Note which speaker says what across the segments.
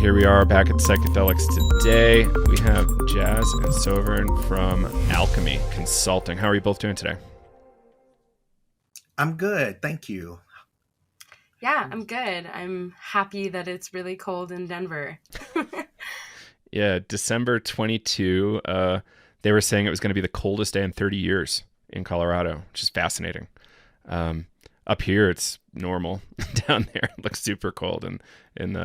Speaker 1: Here we are back at Psychedelics today. We have Jazz and Sovereign from ALKEMI Consulting. How are you both doing today?
Speaker 2: I'm good, thank you.
Speaker 3: Yeah, I'm good. I'm happy that it's really cold in Denver.
Speaker 1: Yeah, December 22, they were saying it was going to be the coldest day in 30 years in Colorado, which is fascinating. Up here, it's normal. Down there, it looks super cold in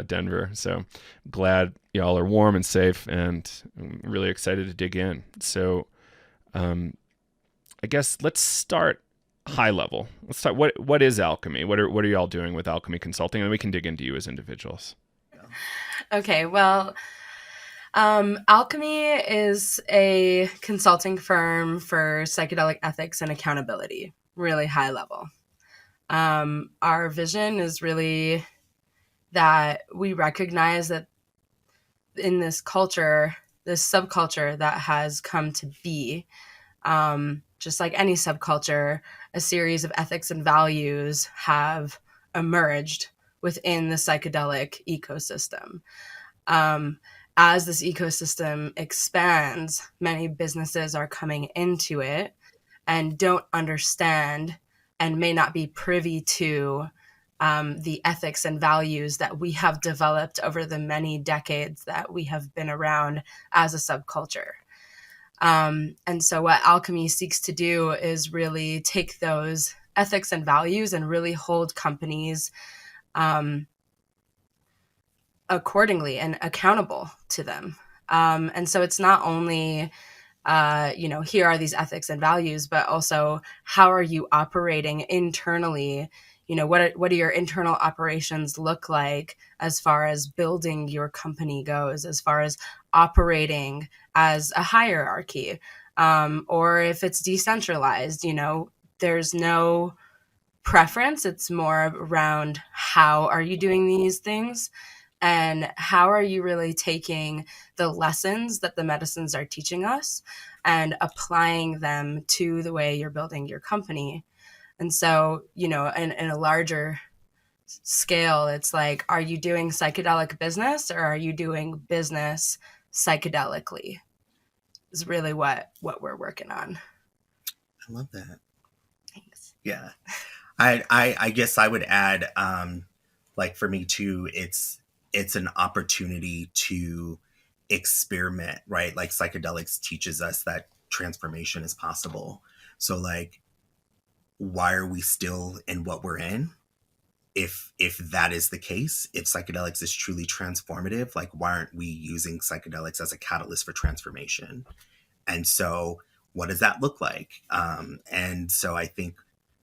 Speaker 1: Denver. So glad y'all are warm and safe, and I'm really excited to dig in. So I guess let's start high level. Let's start. What is ALKEMI? What are y'all doing with ALKEMI Consulting? And we can dig into you as individuals.
Speaker 3: Okay, well, ALKEMI is a consulting firm for psychedelic ethics and accountability, really high level. Our vision is really that we recognize that in this culture, this subculture that has come to be, just like any subculture, a series of ethics and values have emerged within the psychedelic ecosystem. As this ecosystem expands, many businesses are coming into it and don't understand and may not be privy to the ethics and values that we have developed over the many decades that we have been around as a subculture. And so what ALKEMI seeks to do is really take those ethics and values and really hold companies accordingly and accountable to them. And so it's not only here are these ethics and values, but also how are you operating internally? What do your internal operations look like as far as building your company goes, as far as operating as a hierarchy, or if it's decentralized, there's no preference. It's more around how are you doing these things? And how are you really taking the lessons that the medicines are teaching us and applying them to the way you're building your company? And so, in a larger scale, it's like, are you doing psychedelic business or are you doing business psychedelically? Is really what we're working on.
Speaker 2: I love that.
Speaker 3: Thanks.
Speaker 2: Yeah. I guess I would add, for me too, it's an opportunity to experiment, right? Like psychedelics teaches us that transformation is possible. So why are we still in what we're in? If that is the case, if psychedelics is truly transformative, why aren't we using psychedelics as a catalyst for transformation? And so what does that look like? And so I think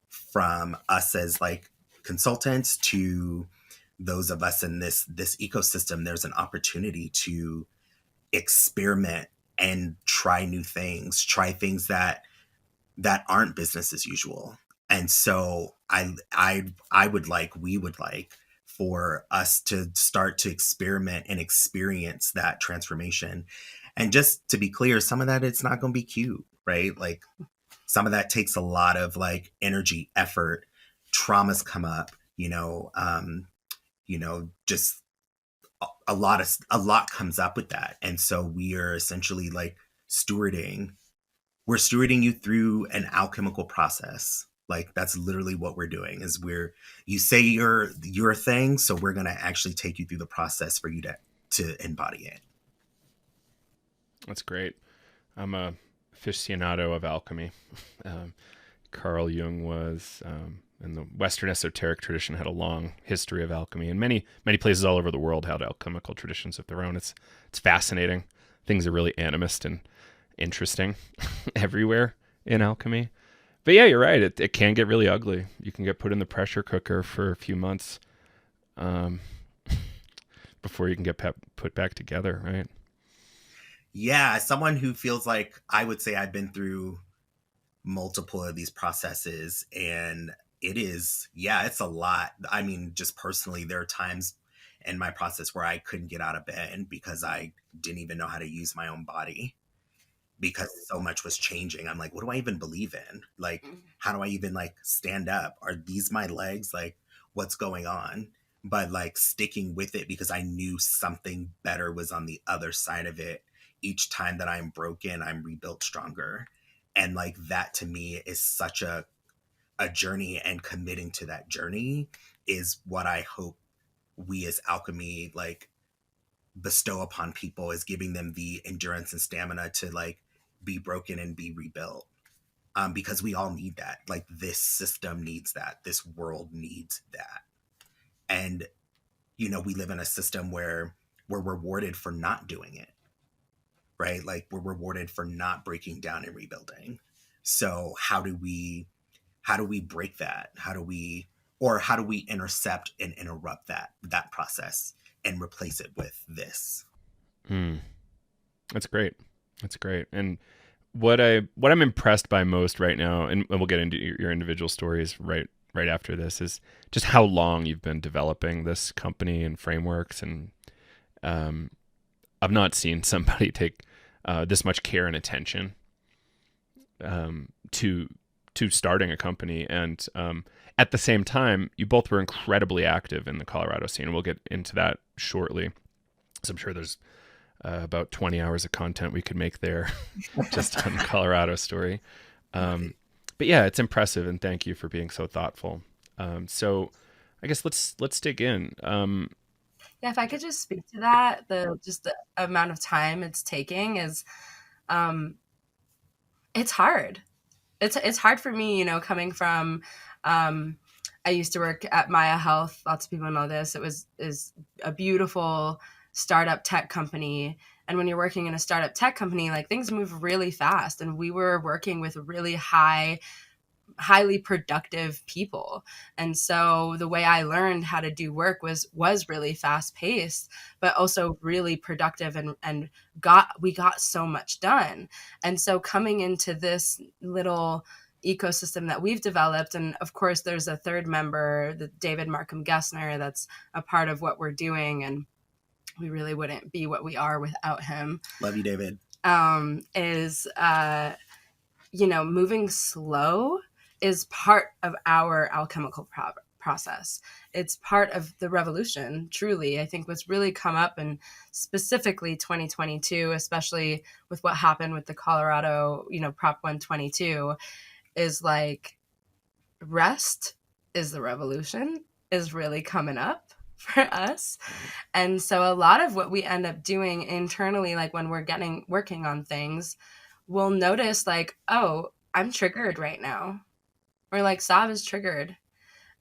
Speaker 2: from us as consultants to those of us in this ecosystem, there's an opportunity to experiment and try new things, try things that aren't business as usual. And so we would like for us to start to experiment and experience that transformation. And just to be clear, some of that, it's not going to be cute, right? Some of that takes a lot of energy, effort, traumas come up, just a lot comes up with that. And so we are essentially we're stewarding you through an alchemical process. That's literally what we're doing is you say your thing. So we're going to actually take you through the process for you to embody it.
Speaker 1: That's great. I'm a aficionado of alchemy. Carl Jung was, and the Western esoteric tradition had a long history of alchemy, and many places all over the world had alchemical traditions of their own. It's fascinating. Things are really animist and interesting everywhere in alchemy. But yeah, you're right. It can get really ugly. You can get put in the pressure cooker for a few months before you can get put back together, right?
Speaker 2: Yeah, as someone who feels like I would say I've been through multiple of these processes, and it's a lot. I mean, just personally, there are times in my process where I couldn't get out of bed because I didn't even know how to use my own body because so much was changing. I'm like, what do I even believe in? How do I even stand up? Are these my legs? What's going on? but like sticking with it because I knew something better was on the other side of it. Each time that I'm broken, I'm rebuilt stronger. And like that to me is such a journey, and committing to that journey is what I hope we as ALKEMI like bestow upon people, is giving them the endurance and stamina to like be broken and be rebuilt. Because we all need that. Like this system needs that. This world needs that. And, you know, we live in a system where we're rewarded for not doing it, right? Like we're rewarded for not breaking down and rebuilding. So how do we break that? How do we intercept and interrupt that process and replace it with this?
Speaker 1: That's great. That's great. And what I'm impressed by most right now, and we'll get into your individual stories right after this, is just how long you've been developing this company and frameworks. And I've not seen somebody take this much care and attention to starting a company. And at the same time, you both were incredibly active in the Colorado scene. And we'll get into that shortly. So I'm sure there's about 20 hours of content we could make there just on the Colorado story. But yeah, it's impressive, and thank you for being so thoughtful. So I guess let's dig in.
Speaker 3: Yeah, if I could just speak to that, the amount of time it's taking is, it's hard. It's hard for me, you know, coming from, I used to work at Maya Health. Lots of people know this. Is a beautiful startup tech company. And when you're working in a startup tech company, like things move really fast. And we were working with really highly productive people. And so the way I learned how to do work was really fast paced, but also really productive, and we got so much done. And so coming into this little ecosystem that we've developed, and of course there's a third member, the David Markham Gessner, that's a part of what we're doing, and we really wouldn't be what we are without him.
Speaker 2: Love you, David.
Speaker 3: Is you know, moving slow is part of our alchemical process. It's part of the revolution, truly. I think what's really come up, and specifically 2022, especially with what happened with the Colorado, you know, Prop 122, is like rest is the revolution is really coming up for us. And so a lot of what we end up doing internally, like when we're working on things, we'll notice like, oh, I'm triggered right now. Or like Sav is triggered.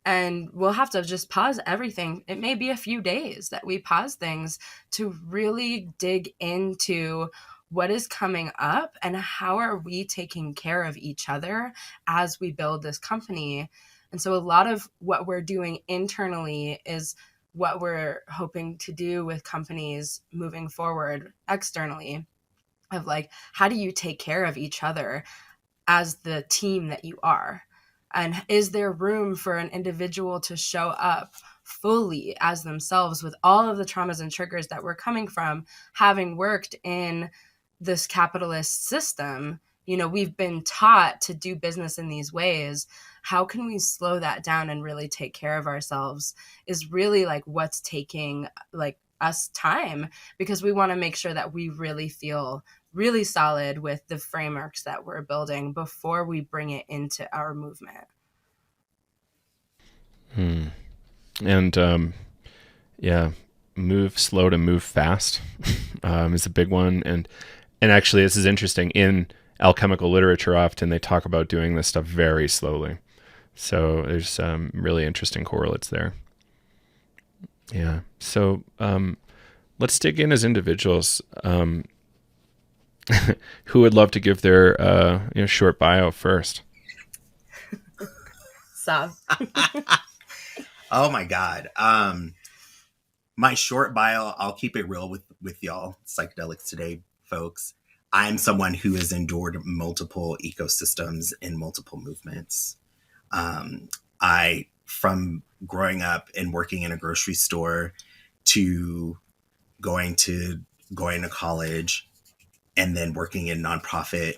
Speaker 3: And we'll have to just pause everything. It may be a few days that we pause things to really dig into what is coming up and how are we taking care of each other as we build this company. And so a lot of what we're doing internally is what we're hoping to do with companies moving forward externally, of like, how do you take care of each other as the team that you are? And is there room for an individual to show up fully as themselves with all of the traumas and triggers that we're coming from, having worked in this capitalist system? You know, we've been taught to do business in these ways. How can we slow that down and really take care of ourselves is really like what's taking like us time, because we want to make sure that we really feel really solid with the frameworks that we're building before we bring it into our movement.
Speaker 1: And yeah, move slow to move fast is a big one. And actually, this is interesting. In alchemical literature, often they talk about doing this stuff very slowly. So there's some really interesting correlates there. Yeah. So let's dig in as individuals. Who would love to give their short bio first?
Speaker 3: Sav.
Speaker 2: Oh my God. My short bio, I'll keep it real with y'all, Psychedelics Today folks. I'm someone who has endured multiple ecosystems in multiple movements. From growing up and working in a grocery store to going to college, and then working in nonprofit,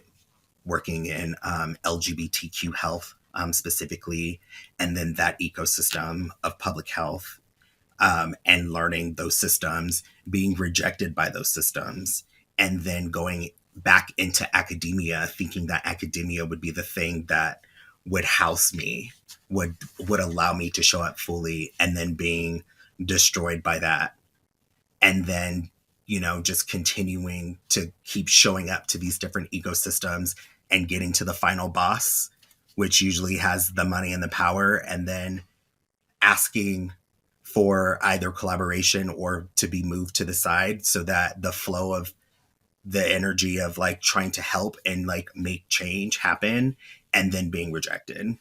Speaker 2: working in LGBTQ health specifically, and then that ecosystem of public health, and learning those systems, being rejected by those systems, and then going back into academia, thinking that academia would be the thing that would house me, would allow me to show up fully, and then being destroyed by that. And then, just continuing to keep showing up to these different ecosystems and getting to the final boss, which usually has the money and the power, and then asking for either collaboration or to be moved to the side so that the flow of the energy of like trying to help and like make change happen, and then being rejected.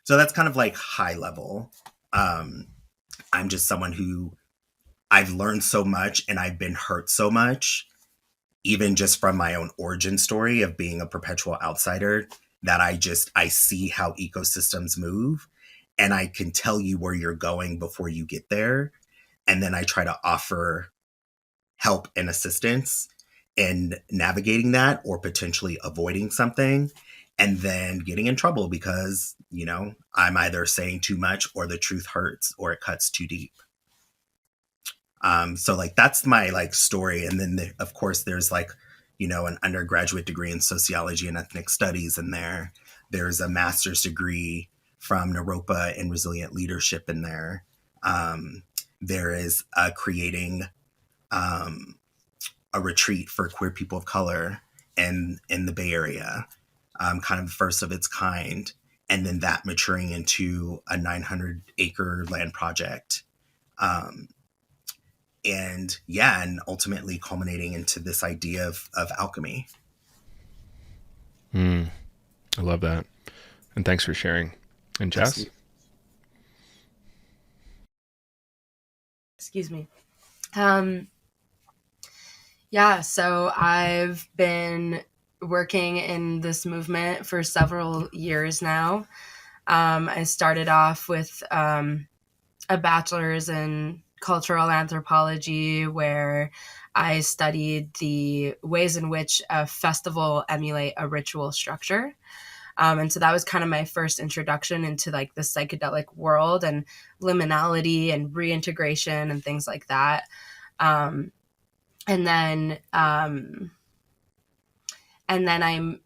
Speaker 2: So that's kind of like high level. I'm just someone who, I've learned so much and I've been hurt so much, even just from my own origin story of being a perpetual outsider, that I see how ecosystems move, and I can tell you where you're going before you get there. And then I try to offer help and assistance in navigating that or potentially avoiding something, and then getting in trouble because, I'm either saying too much or the truth hurts or it cuts too deep. So like that's my like story. And then of course there's like, an undergraduate degree in sociology and ethnic studies in there. There's a master's degree from Naropa in resilient leadership in there. There is creating a retreat for queer people of color in the Bay Area, kind of the first of its kind. And then that maturing into a 900-acre land project. And ultimately culminating into this idea of alchemy.
Speaker 1: I love that. And thanks for sharing. And Jess?
Speaker 3: Excuse me. So I've been working in this movement for several years now. I started off with a bachelor's in cultural anthropology, where I studied the ways in which a festival emulate a ritual structure. And so that was kind of my first introduction into like the psychedelic world and liminality and reintegration and things like that. And then I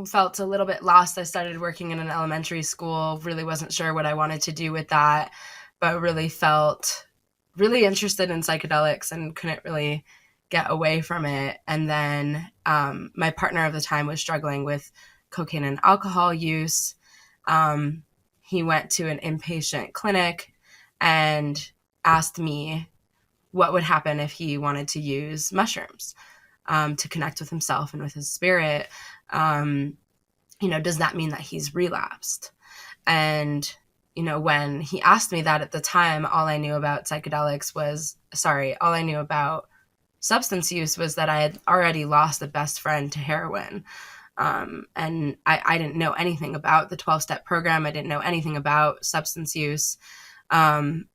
Speaker 3: felt a little bit lost. I started working in an elementary school, really wasn't sure what I wanted to do with that, but really felt really interested in psychedelics and couldn't really get away from it. And then my partner of the time was struggling with cocaine and alcohol use. He went to an inpatient clinic and asked me what would happen if he wanted to use mushrooms to connect with himself and with his spirit. Does that mean that he's relapsed? And when he asked me that at the time, all I knew about all I knew about substance use was that I had already lost a best friend to heroin. And I didn't know anything about the 12-step program. I didn't know anything about substance use. And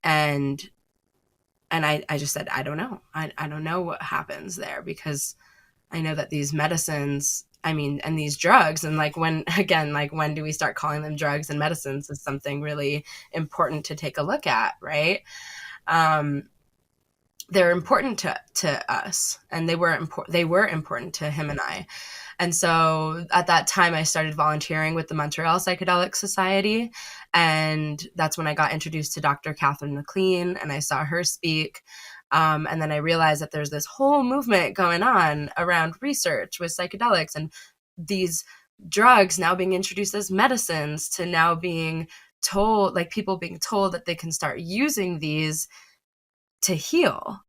Speaker 3: I just said, I don't know. I don't know what happens there, because I know that these medicines, and these drugs, and when do we start calling them drugs and medicines, is something really important to take a look at, right? They're important to us, and they were important to him and I. And so at that time, I started volunteering with the Montreal Psychedelic Society. And that's when I got introduced to Dr. Catherine McLean, and I saw her speak. And then I realized that there's this whole movement going on around research with psychedelics, and these drugs now being introduced as medicines, to now being told, people being told that they can start using these to heal.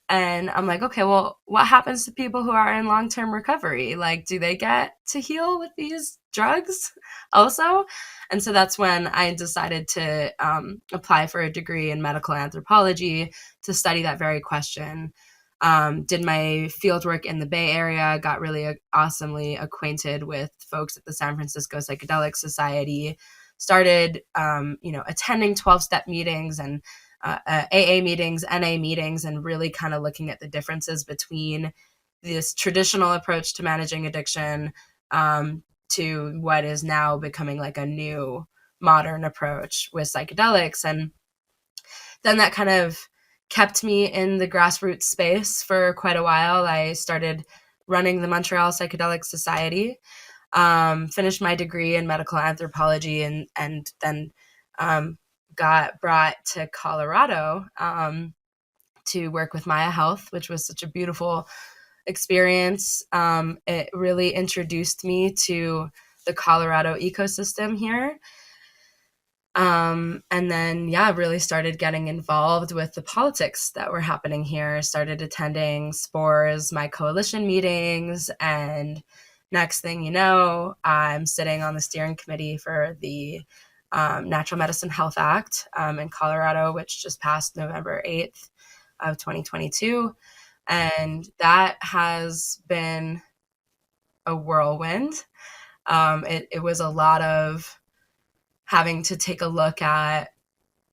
Speaker 3: And I'm like, okay, well, what happens to people who are in long-term recovery? Do they get to heal with these drugs also? And so that's when I decided to apply for a degree in medical anthropology to study that very question. Did my fieldwork in the Bay Area, got really awesomely acquainted with folks at the San Francisco Psychedelic Society, started, attending 12-step meetings and AA meetings, NA meetings, and really kind of looking at the differences between this traditional approach to managing addiction to what is now becoming like a new modern approach with psychedelics. And then that kind of kept me in the grassroots space for quite a while. I started running the Montreal Psychedelic Society, finished my degree in medical anthropology, and then got brought to Colorado to work with Maya Health, which was such a beautiful experience. It really introduced me to the Colorado ecosystem here. And then, really started getting involved with the politics that were happening here, started attending SPORE's, my coalition meetings, and next thing you know, I'm sitting on the steering committee for the Natural Medicine Health Act in Colorado, which just passed November 8th of 2022. And that has been a whirlwind. It was a lot of having to take a look at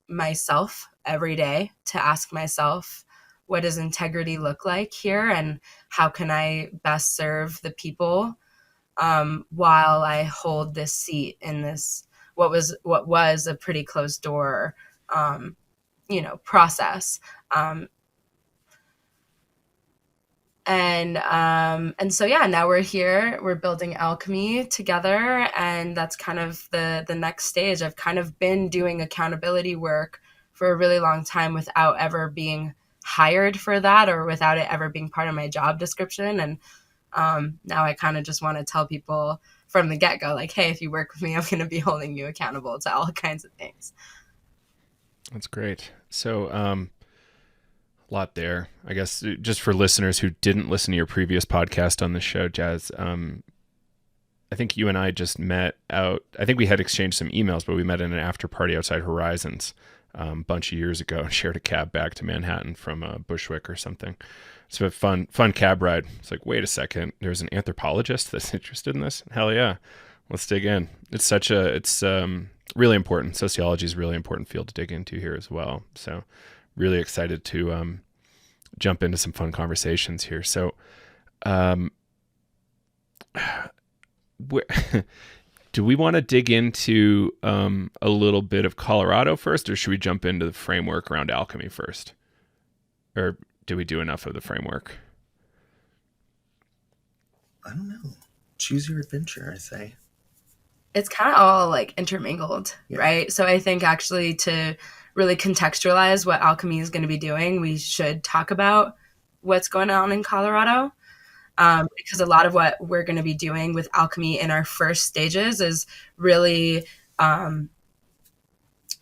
Speaker 3: myself every day to ask myself, what does integrity look like here, and how can I best serve the people while I hold this seat in this what was a pretty closed door process. And so now we're here, we're building ALKEMI together, and that's kind of the next stage. I've kind of been doing accountability work for a really long time without ever being hired for that, or without it ever being part of my job description. And now I kind of just want to tell people from the get-go, like, hey, if you work with me, I'm going to be holding you accountable to all kinds of things.
Speaker 1: That's great. So lot there. I guess just for listeners who didn't listen to your previous podcast on the show, Jazz, I think you and I just met out. I think we had exchanged some emails, but we met in an after party outside Horizons a bunch of years ago and shared a cab back to Manhattan from Bushwick or something. It's a fun cab ride. It's like, wait a second, there's an anthropologist that's interested in this? Hell yeah. Let's dig in. It's really important. Sociology is a really important field to dig into here as well. So really excited to jump into some fun conversations here. So do we want to dig into a little bit of Colorado first, or should we jump into the framework around ALKEMI first? Or do we do enough of the framework?
Speaker 2: I don't know. Choose your adventure, I say.
Speaker 3: It's kind of all like intermingled, right? So I think actually to really contextualize what ALKEMI is going to be doing, we should talk about what's going on in Colorado. Because a lot of what we're going to be doing with ALKEMI in our first stages is really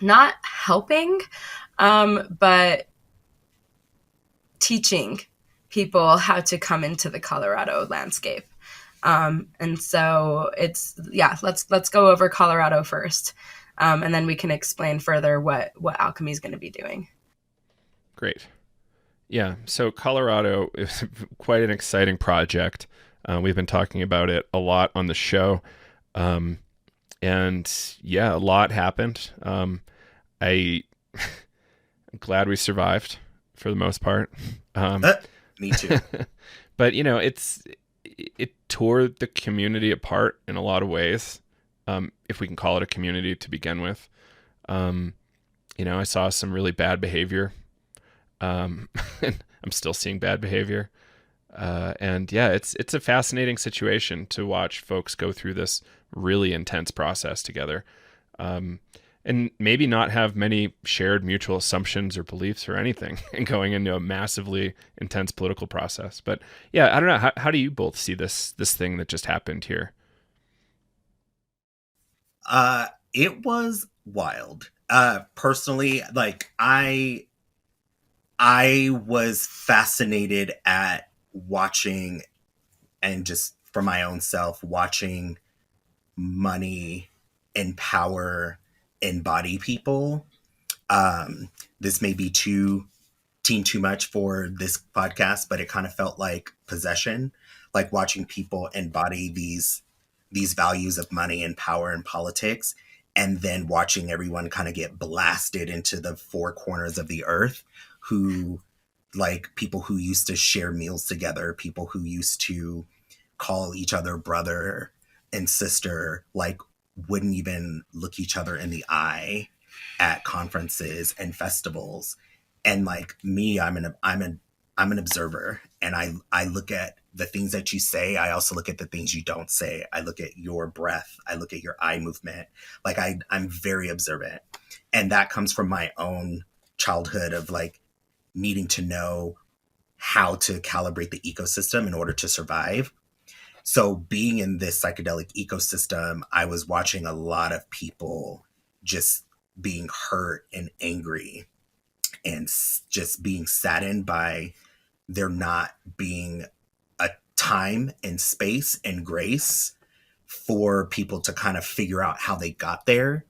Speaker 3: not helping, but teaching people how to come into the Colorado landscape. And so let's go over Colorado first. And then we can explain further what ALKEMI is going to be doing.
Speaker 1: Great. Yeah. So Colorado is quite an exciting project. We've been talking about it a lot on the show. And a lot happened. I'm glad we survived for the most part.
Speaker 2: Me too.
Speaker 1: But it tore the community apart in a lot of ways. If we can call it a community to begin with. I saw some really bad behavior. I'm still seeing bad behavior. It's a fascinating situation to watch folks go through this really intense process together. And maybe not have many shared mutual assumptions or beliefs or anything and going into a massively intense political process. But yeah, I don't know. How do you both see this thing that just happened here?
Speaker 2: It was wild. Personally, like I was fascinated at watching, and just for my own self, watching money and power embody people. This may be too much for this podcast, but it kind of felt like possession, like watching people embody these values of money and power and politics, and then watching everyone kind of get blasted into the four corners of the earth, who, like, people who used to share meals together, people who used to call each other brother and sister, like, wouldn't even look each other in the eye. at conferences and festivals. And like me, I'm an observer, and I look at the things that you say. I also look at the things you don't say. I look at your breath. I look at your eye movement. Like I'm very observant. And that comes from my own childhood of like needing to know how to calibrate the ecosystem in order to survive. So being in this psychedelic ecosystem, I was watching a lot of people just being hurt and angry and just being saddened by there not being a time and space and grace for people to kind of figure out how they got there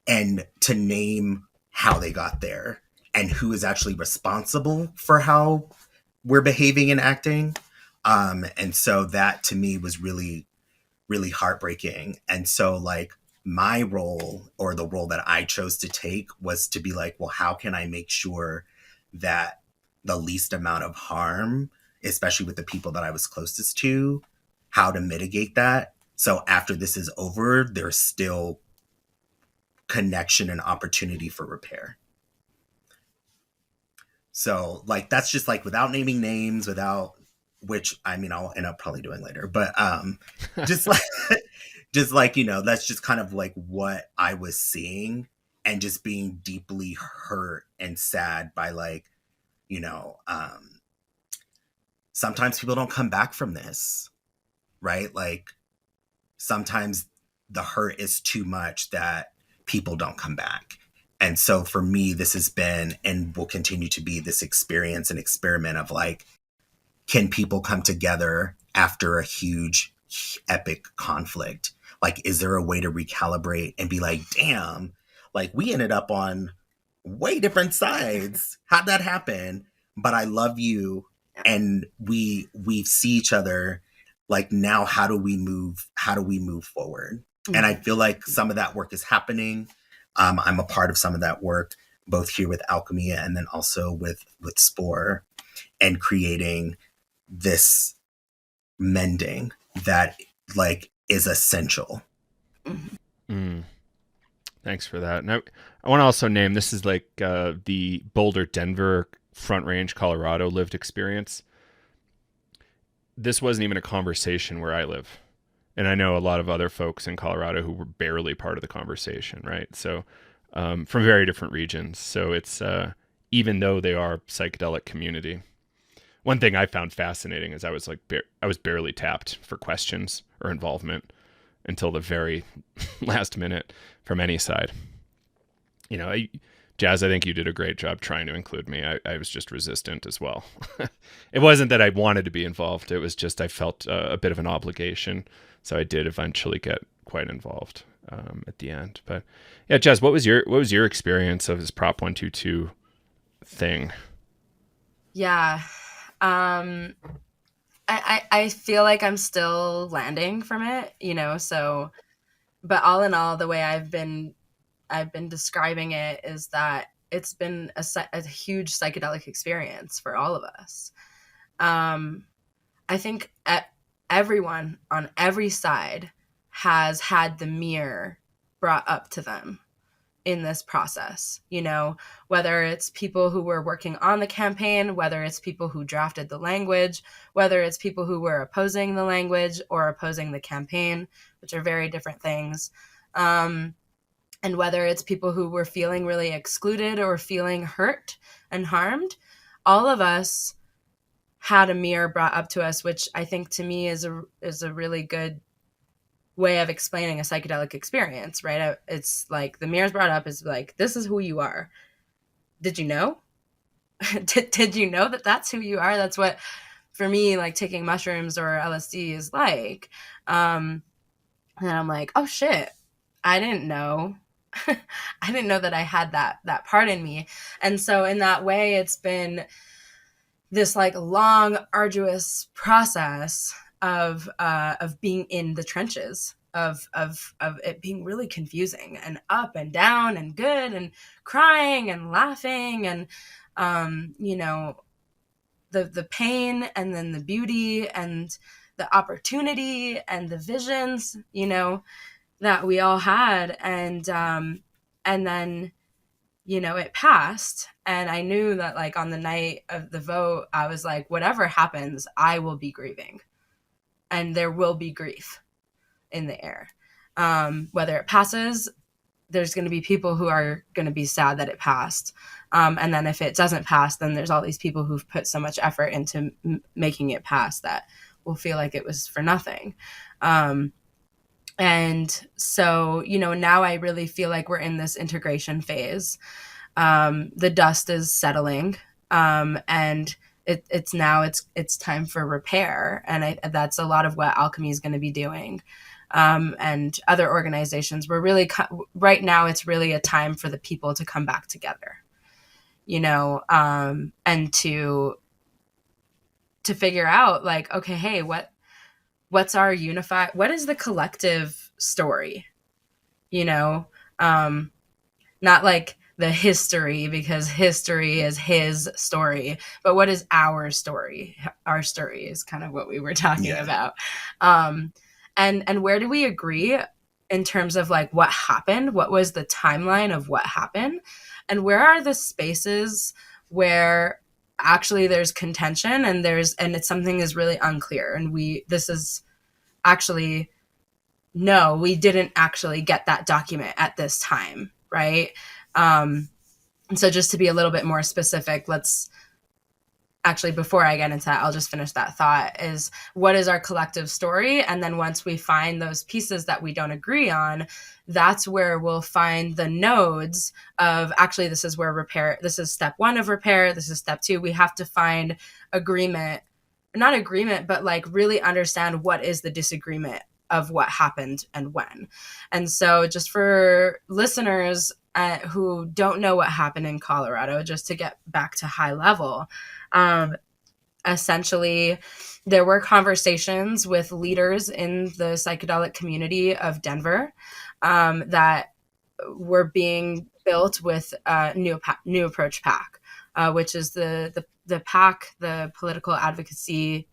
Speaker 2: and to name how they got there and who is actually responsible for how we're behaving and acting. And so that to me was really, really heartbreaking. And so like my role, or the role that I chose to take, was to be like, well, how can I make sure that the least amount of harm, especially with the people that I was closest to, how to mitigate that. So after this is over, there's still connection and opportunity for repair. So like, that's just like without naming names, without, which I mean, I'll end up probably doing later, but just like, just like, you know, that's just kind of like what I was seeing, and just being deeply hurt and sad by like, you know, sometimes people don't come back from this, right? Like sometimes the hurt is too much that people don't come back. And so for me, this has been and will continue to be this experience and experiment of like, can people come together after a huge, epic conflict? Like, is there a way to recalibrate and be like, damn, like we ended up on way different sides. How'd that happen? But I love you. And we see each other. Like, now how do we move forward? Mm-hmm. And I feel like some of that work is happening. I'm a part of some of that work, both here with ALKEMI and then also with Spore, and creating this mending that like is essential.
Speaker 1: Mm. Thanks for that. And I want to also name, this is like the Boulder, Denver, Front Range, Colorado lived experience. This wasn't even a conversation where I live. And I know a lot of other folks in Colorado who were barely part of the conversation, right? So from very different regions. So it's, even though they are psychedelic community. One thing I found fascinating is I was barely tapped for questions or involvement until the very last minute from any side. You know, Jazz, I think you did a great job trying to include me. I was just resistant as well. It wasn't that I wanted to be involved. It was just I felt a bit of an obligation. So I did eventually get quite involved at the end. But yeah, Jazz, what was your experience of this Prop 122 thing?
Speaker 3: Yeah. I feel like I'm still landing from it, you know, so, but all in all, the way I've been describing it is that it's been a huge psychedelic experience for all of us. I think everyone on every side has had the mirror brought up to them in this process, you know, whether it's people who were working on the campaign, whether it's people who drafted the language, whether it's people who were opposing the language or opposing the campaign, which are very different things. And whether it's people who were feeling really excluded or feeling hurt and harmed, all of us had a mirror brought up to us, which I think to me is a really good way of explaining a psychedelic experience, right? It's like the mirror's brought up is like, this is who you are. Did you know? Did you know that that's who you are? That's what, for me, like taking mushrooms or LSD is like. And I'm like, oh shit, I didn't know. I didn't know that I had that part in me. And so in that way, it's been this like long, arduous process of being in the trenches, of it being really confusing and up and down and good and crying and laughing and you know, the pain and then the beauty and the opportunity and the visions, you know, that we all had. And And then, it passed. And I knew that, like, on the night of the vote, I was like, whatever happens, I will be grieving. And there will be grief in the air. Whether it passes, there's going to be people who are going to be sad that it passed. And then if it doesn't pass, then there's all these people who've put so much effort into making it pass that will feel like it was for nothing. And so, now I really feel like we're in this integration phase. The dust is settling, and it's time for repair. And that's a lot of what ALKEMI is going to be doing. And other organizations. Right now, it's really a time for the people to come back together, and to figure out, like, okay, hey, what's our what is the collective story? Not like the history, because history is his story, but what is our story? Our story is kind of what we were talking about. And where do we agree in terms of, like, what happened? What was the timeline of what happened? And where are the spaces where actually there's contention and it's something is really unclear? And we didn't actually get that document at this time, right? And so just to be a little bit more specific, before I get into that, I'll just finish that thought, is what is our collective story? And then once we find those pieces that we don't agree on, that's where we'll find the nodes of, actually, this is where repair, this is step 1 of repair, this is step 2. We have to find not agreement, but, like, really understand what is the disagreement of what happened and when. And so just for listeners who don't know what happened in Colorado, just to get back to high level, essentially, there were conversations with leaders in the psychedelic community of Denver that were being built with New Approach PAC, which is the PAC, the Political Advocacy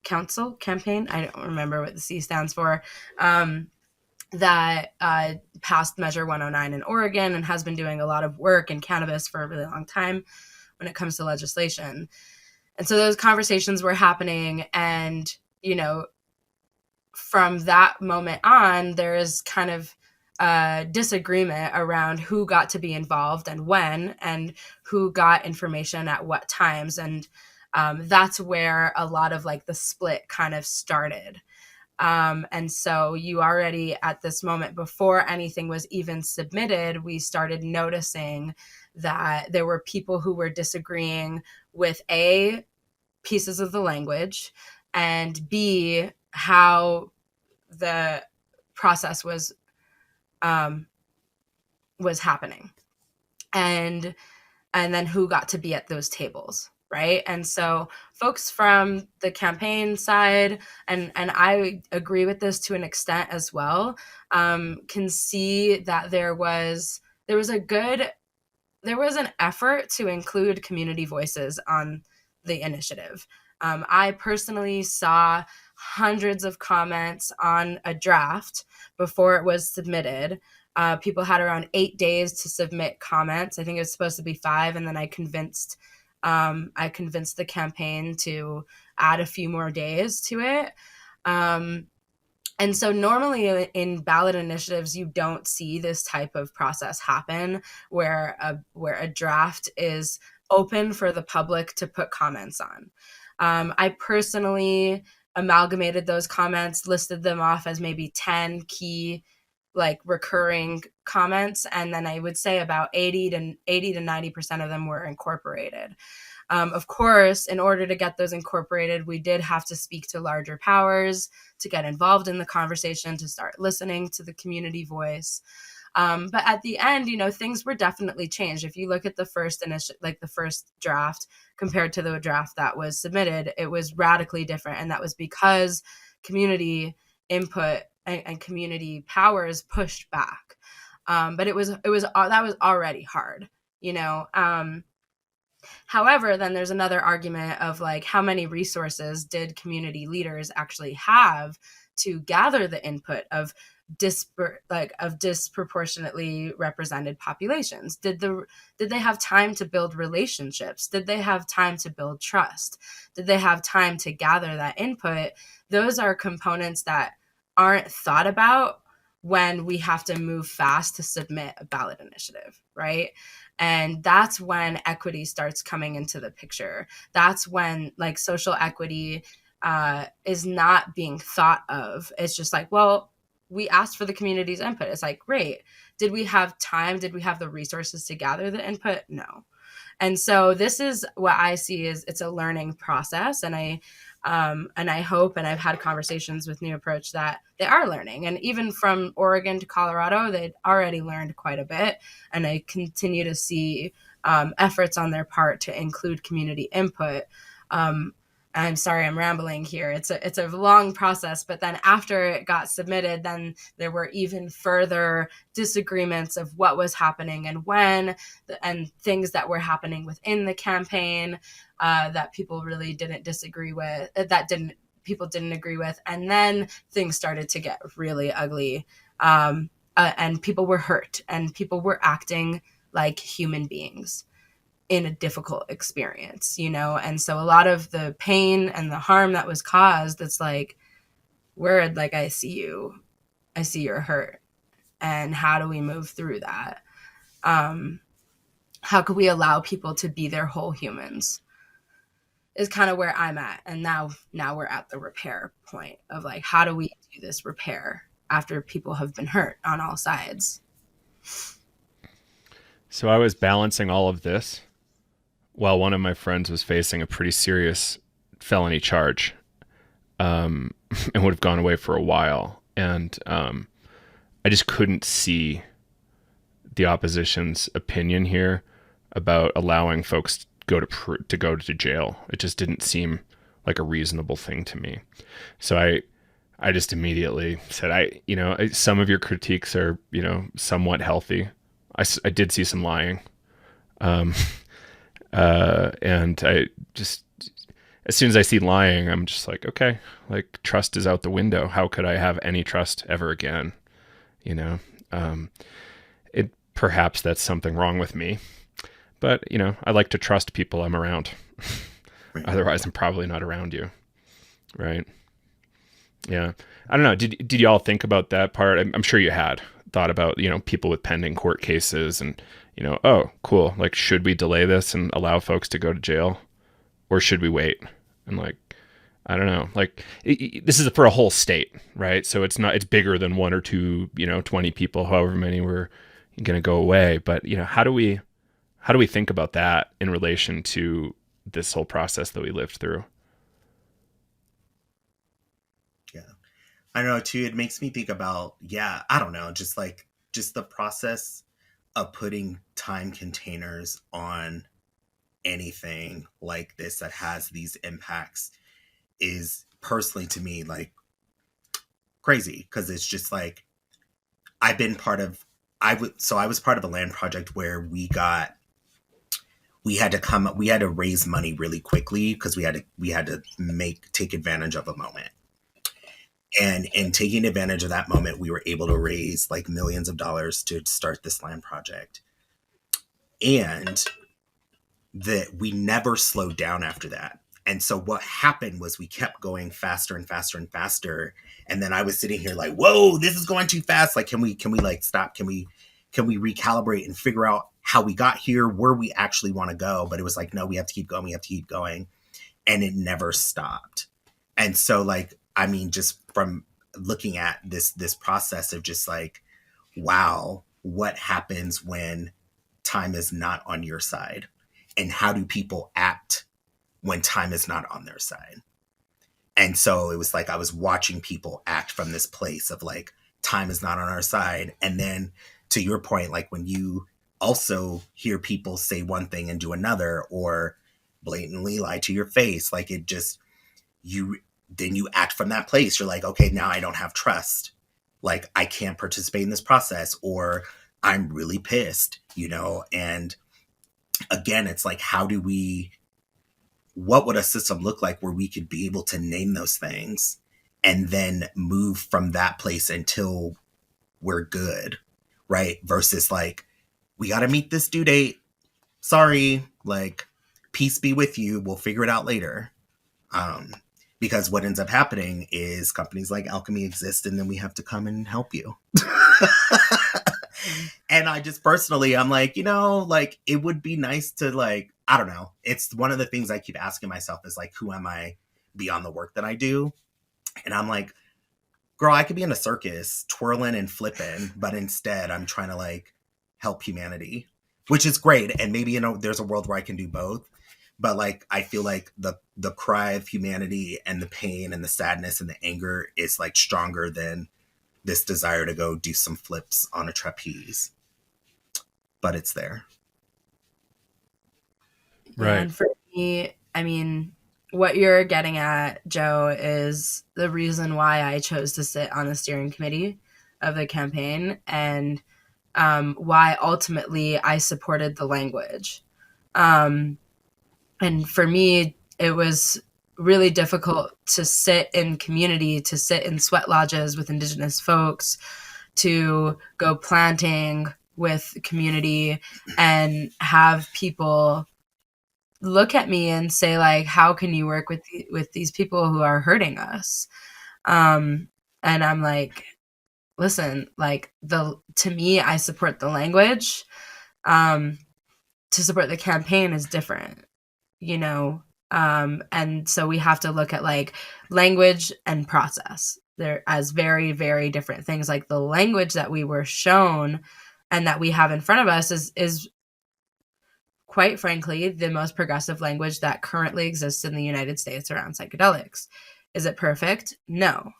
Speaker 3: Council campaign. I don't remember what the C stands for. That passed Measure 109 in Oregon and has been doing a lot of work in cannabis for a really long time when it comes to legislation. And so those conversations were happening, and, from that moment on, there is kind of a disagreement around who got to be involved and when, and who got information at what times. And that's where a lot of, like, the split kind of started. And so you already, at this moment, before anything was even submitted, we started noticing that there were people who were disagreeing with A, pieces of the language, and B, how the process was happening, and then who got to be at those tables. Right. And so folks from the campaign side, and I agree with this to an extent as well, can see that there was an effort to include community voices on the initiative. I personally saw hundreds of comments on a draft before it was submitted. People had around 8 days to submit comments. I think it was supposed to be 5, and then I convinced the campaign to add a few more days to it. And so normally in ballot initiatives, you don't see this type of process happen where a draft is open for the public to put comments on. I personally amalgamated those comments, listed them off as maybe 10 key, like, recurring comments, and then I would say about 80 to 90% of them were incorporated. Of course, in order to get those incorporated, we did have to speak to larger powers to get involved in the conversation, to start listening to the community voice. But at the end, things were definitely changed. If you look at the first draft compared to the draft that was submitted, it was radically different. And that was because community input and community powers pushed back. But that was already hard, However, then there's another argument of, like, how many resources did community leaders actually have to gather the input of disproportionately represented populations? Did they have time to build relationships? Did they have time to build trust? Did they have time to gather that input? Those are components that aren't thought about when we have to move fast to submit a ballot initiative, right? And that's when equity starts coming into the picture. That's when like social equity is not being thought of. It's just like, well, we asked for the community's input. It's like, great. Did we have time? Did we have the resources to gather the input? No. And so this is what I see is it's a learning process. And I hope, and I've had conversations with New Approach that they are learning. And even from Oregon to Colorado, they'd already learned quite a bit. And I continue to see efforts on their part to include community input. I'm sorry, I'm rambling here. It's a long process, but then after it got submitted, then there were even further disagreements of what was happening and when, and things that were happening within the campaign that people really didn't disagree with, people didn't agree with, and then things started to get really ugly, and people were hurt, and people were acting like human beings in a difficult experience, you know? And so a lot of the pain and the harm that was caused, it's like, Word, like, I see you're hurt. And how do we move through that? How could we allow people to be their whole humans is kind of where I'm at. And now we're at the repair point of like, how do we do this repair after people have been hurt on all sides?
Speaker 1: So I was balancing all of this while one of my friends was facing a pretty serious felony charge, and would have gone away for a while. And I just couldn't see the opposition's opinion here about allowing folks go to jail. It just didn't seem like a reasonable thing to me. So I just immediately said, some of your critiques are, somewhat healthy. I did see some lying. And I just, as soon as I see lying, I'm just like, okay, like trust is out the window. How could I have any trust ever again? Perhaps that's something wrong with me, but I like to trust people I'm around. Right. Otherwise I'm probably not around you. Right. Yeah. I don't know. Did you all think about that part? I'm sure you had thought about, people with pending court cases and, oh, cool. Like, should we delay this and allow folks to go to jail, or should we wait? And like, I don't know, like this is for a whole state, right? So it's bigger than one or two, 20 people, however many were going to go away. But, how do we think about that in relation to this whole process that we lived through?
Speaker 2: Yeah. I don't know too. It makes me think about, I don't know, just the process of putting time containers on anything like this that has these impacts is personally to me like crazy, because it's just like I was part of a land project where we had to raise money really quickly because we had to take advantage of a moment. And in taking advantage of that moment, we were able to raise like millions of dollars to start this land project. And that we never slowed down after that. And so what happened was we kept going faster and faster and faster. And then I was sitting here like, whoa, this is going too fast. Like, can we like stop? Can we recalibrate and figure out how we got here, where we actually want to go? But it was like, no, we have to keep going. We have to keep going. And it never stopped. And so like, I mean, just from looking at this process of just like, wow, what happens when time is not on your side? And how do people act when time is not on their side? And so it was like I was watching people act from this place of like, time is not on our side. And then to your point, like when you also hear people say one thing and do another, or blatantly lie to your face, like it just, then you act from that place. You're like, okay, now I don't have trust. Like I can't participate in this process, or I'm really pissed, and again, it's like, what would a system look like where we could be able to name those things and then move from that place until we're good, right? Versus like, we got to meet this due date. Sorry, like, peace be with you. We'll figure it out later. Because what ends up happening is companies like ALKEMI exist, and then we have to come and help you. And I just personally, I'm like, like, it would be nice to, like, I don't know. It's one of the things I keep asking myself is like, who am I beyond the work that I do? And I'm like, girl, I could be in a circus twirling and flipping, but instead I'm trying to like help humanity, which is great. And maybe, there's a world where I can do both. But like, I feel like the cry of humanity and the pain and the sadness and the anger is like stronger than this desire to go do some flips on a trapeze. But it's there.
Speaker 1: Right.
Speaker 3: And for me, I mean, what you're getting at, Joe, is the reason why I chose to sit on the steering committee of the campaign, and why ultimately I supported the language. And for me, it was really difficult to sit in community, to sit in sweat lodges with Indigenous folks, to go planting with community and have people look at me and say, like, how can you work with these people who are hurting us? And I'm like, listen, like, to me, I support the language. To support the campaign is different, and so we have to look at like language and process there as very, very different things. Like, the language that we were shown and that we have in front of us is quite frankly the most progressive language that currently exists in the United States around psychedelics. Is it perfect? No.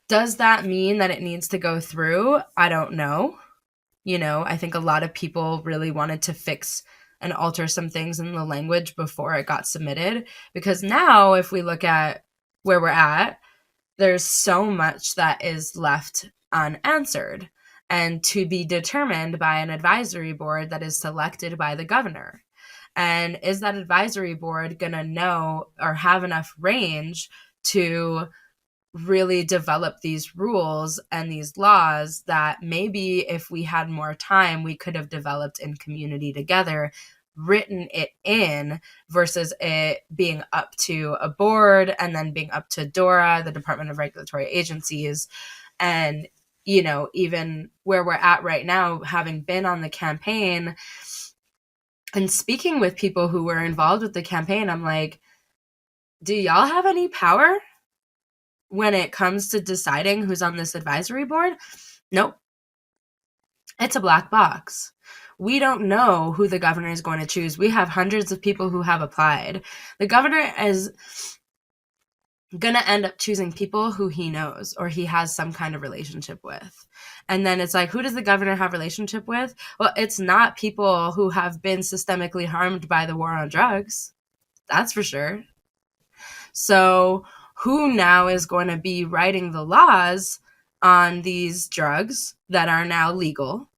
Speaker 3: Does that mean that it needs to go through? I don't know. I think a lot of people really wanted to fix and alter some things in the language before it got submitted, because now if we look at where we're at, there's so much that is left unanswered and to be determined by an advisory board that is selected by the governor. And is that advisory board going to know or have enough range to really develop these rules and these laws that maybe if we had more time, we could have developed in community together, written it in, versus it being up to a board and then being up to DORA, the Department of Regulatory Agencies. And, even where we're at right now, having been on the campaign and speaking with people who were involved with the campaign, I'm like, do y'all have any power when it comes to deciding who's on this advisory board? Nope. It's a black box. We don't know who the governor is going to choose. We have hundreds of people who have applied. The governor is going to end up choosing people who he knows or he has some kind of relationship with. And then it's like, who does the governor have a relationship with? Well, it's not people who have been systemically harmed by the war on drugs. That's for sure. So who now is going to be writing the laws on these drugs that are now legal?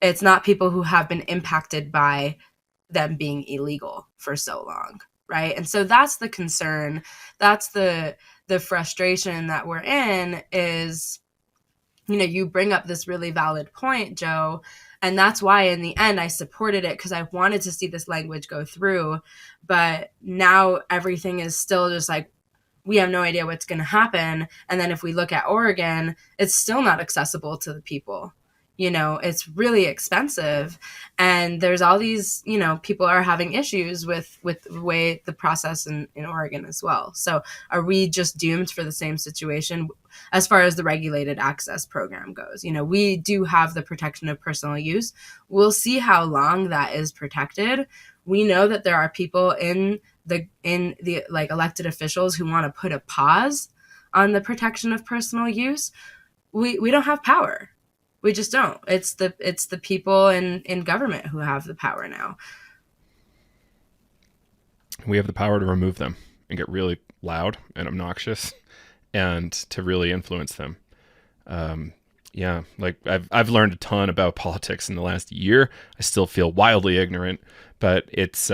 Speaker 3: It's not people who have been impacted by them being illegal for so long, right? And so that's the concern. That's the frustration that we're in is, you bring up this really valid point, Joe. And that's why in the end I supported it, because I wanted to see this language go through. But now everything is still just like, we have no idea what's going to happen. And then if we look at Oregon, it's still not accessible to the people. It's really expensive. And there's all these, people are having issues with the way the process in Oregon as well. So are we just doomed for the same situation as far as the regulated access program goes? We do have the protection of personal use. We'll see how long that is protected. We know that there are people in the like elected officials who want to put a pause on the protection of personal use. We don't have power. We just don't. It's the people in government who have the power now.
Speaker 1: We have the power to remove them and get really loud and obnoxious and to really influence them. Like I've learned a ton about politics in the last year. I still feel wildly ignorant, but it's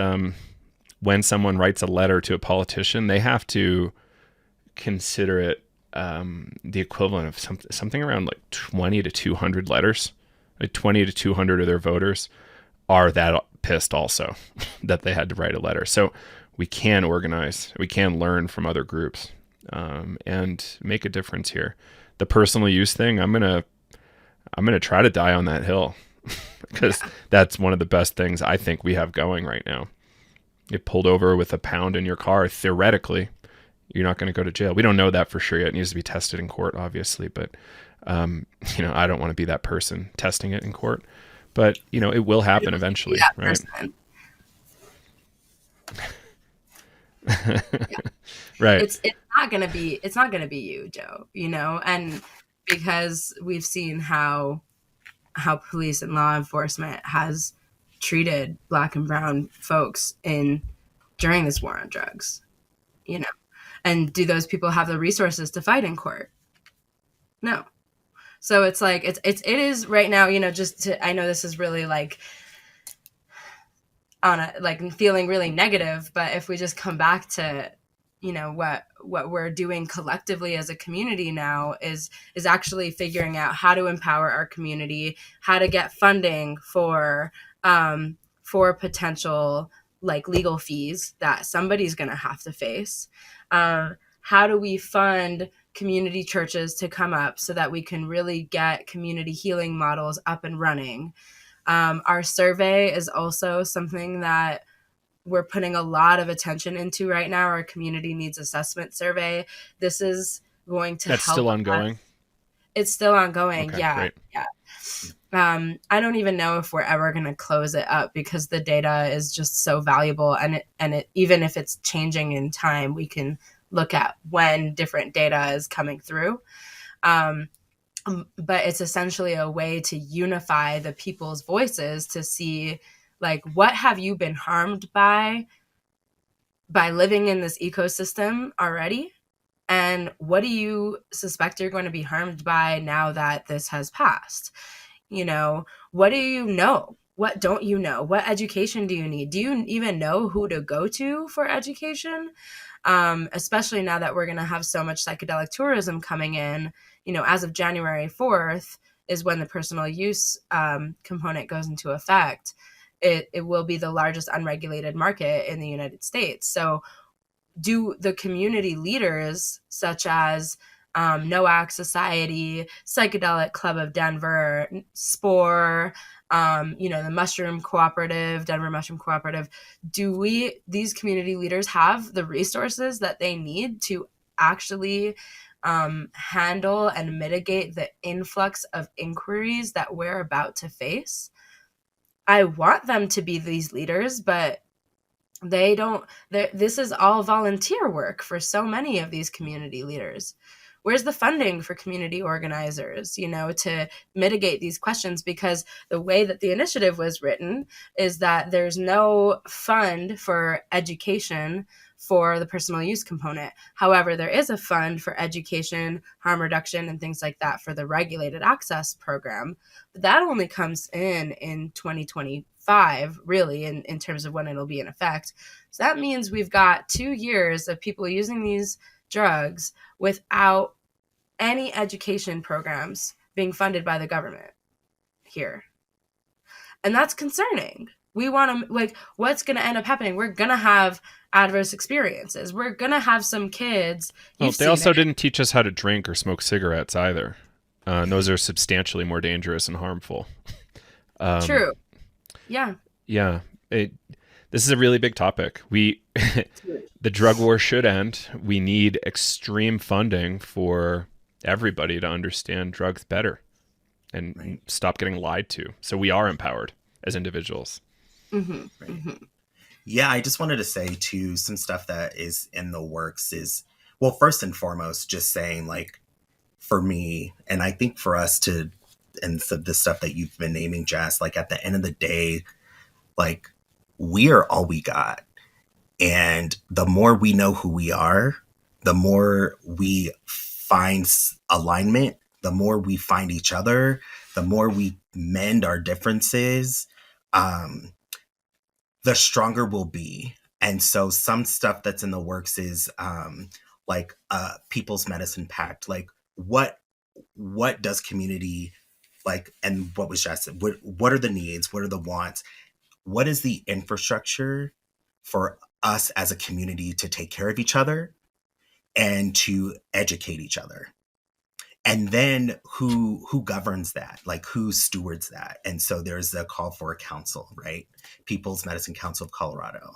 Speaker 1: when someone writes a letter to a politician, they have to consider it the equivalent of something around like 20 to 200 letters. Like 20 to 200 of their voters are that pissed also that they had to write a letter. So we can organize, we can learn from other groups, and make a difference here. The personal use thing, I'm gonna try to die on that hill because that's one of the best things I think we have going right now. Get pulled over with a pound in your car, theoretically, you're not going to go to jail. We don't know that for sure yet. It needs to be tested in court, obviously, but I don't want to be that person testing it in court. But it will happen eventually, right? Right.
Speaker 3: It's not gonna be you, Joe. And because we've seen how police and law enforcement has treated Black and brown folks during this war on drugs, and do those people have the resources to fight in court? No. So it's like it is right now, I know this is really like on a like feeling really negative, but if we just come back to what we're doing collectively as a community now is actually figuring out how to empower our community, how to get funding for potential like legal fees that somebody's going to have to face. How do we fund community churches to come up so that we can really get community healing models up and running? Our survey is also something that we're putting a lot of attention into right now. Our community needs assessment survey. This is going to help.
Speaker 1: That's still ongoing?
Speaker 3: It's still ongoing.
Speaker 1: Okay,
Speaker 3: yeah.
Speaker 1: great.
Speaker 3: Yeah. I don't even know if we're ever going to close it up because the data is just so valuable. And it even if it's changing in time, we can look at when different data is coming through. But it's essentially a way to unify the people's voices to see, like, what have you been harmed by living in this ecosystem already? And what do you suspect you're going to be harmed by now that this has passed? What do you know? What don't you know? What education do you need? Do you even know who to go to for education? Especially now that we're going to have so much psychedelic tourism coming in, as of January 4th is when the personal use component goes into effect. It will be the largest unregulated market in the United States. So do the community leaders such as NOAC Society, Psychedelic Club of Denver, SPORE, the Mushroom Cooperative, Denver Mushroom Cooperative, these community leaders have the resources that they need to actually handle and mitigate the influx of inquiries that we're about to face? I want them to be these leaders, but they don't. This is all volunteer work for so many of these community leaders. Where's the funding for community organizers, to mitigate these questions? Because the way that the initiative was written is that there's no fund for education for the personal use component. However, there is a fund for education, harm reduction, and things like that for the regulated access program. But that only comes in 2025, really, in terms of when it'll be in effect. So that means we've got 2 years of people using these drugs without any education programs being funded by the government here. And that's concerning. We want to, what's going to end up happening? We're going to have adverse experiences. We're going to have some kids.
Speaker 1: Well, they also didn't teach us how to drink or smoke cigarettes either. And those are substantially more dangerous and harmful.
Speaker 3: True. Yeah.
Speaker 1: Yeah. This is a really big topic. The drug war should end. We need extreme funding for everybody to understand drugs better and stop getting lied to. So we are empowered as individuals.
Speaker 3: Mm-hmm.
Speaker 2: Right.
Speaker 3: Mm-hmm.
Speaker 2: Yeah, I just wanted to say too, some stuff that is in the works is, well, first and foremost, just saying, like, for me, and I think for us to, and so the stuff that you've been naming, Jazz, like at the end of the day, like, we are all we got. And the more we know who we are, the more we find alignment, the more we find each other, the more we mend our differences, the stronger we'll be. And so some stuff that's in the works is like People's Medicine Pact. Like what does community like, and what was just what are the needs? What are the wants? What is the infrastructure for us as a community to take care of each other and to educate each other? And then who governs that? Like who stewards that? And so there's a call for a council, right? People's Medicine Council of Colorado.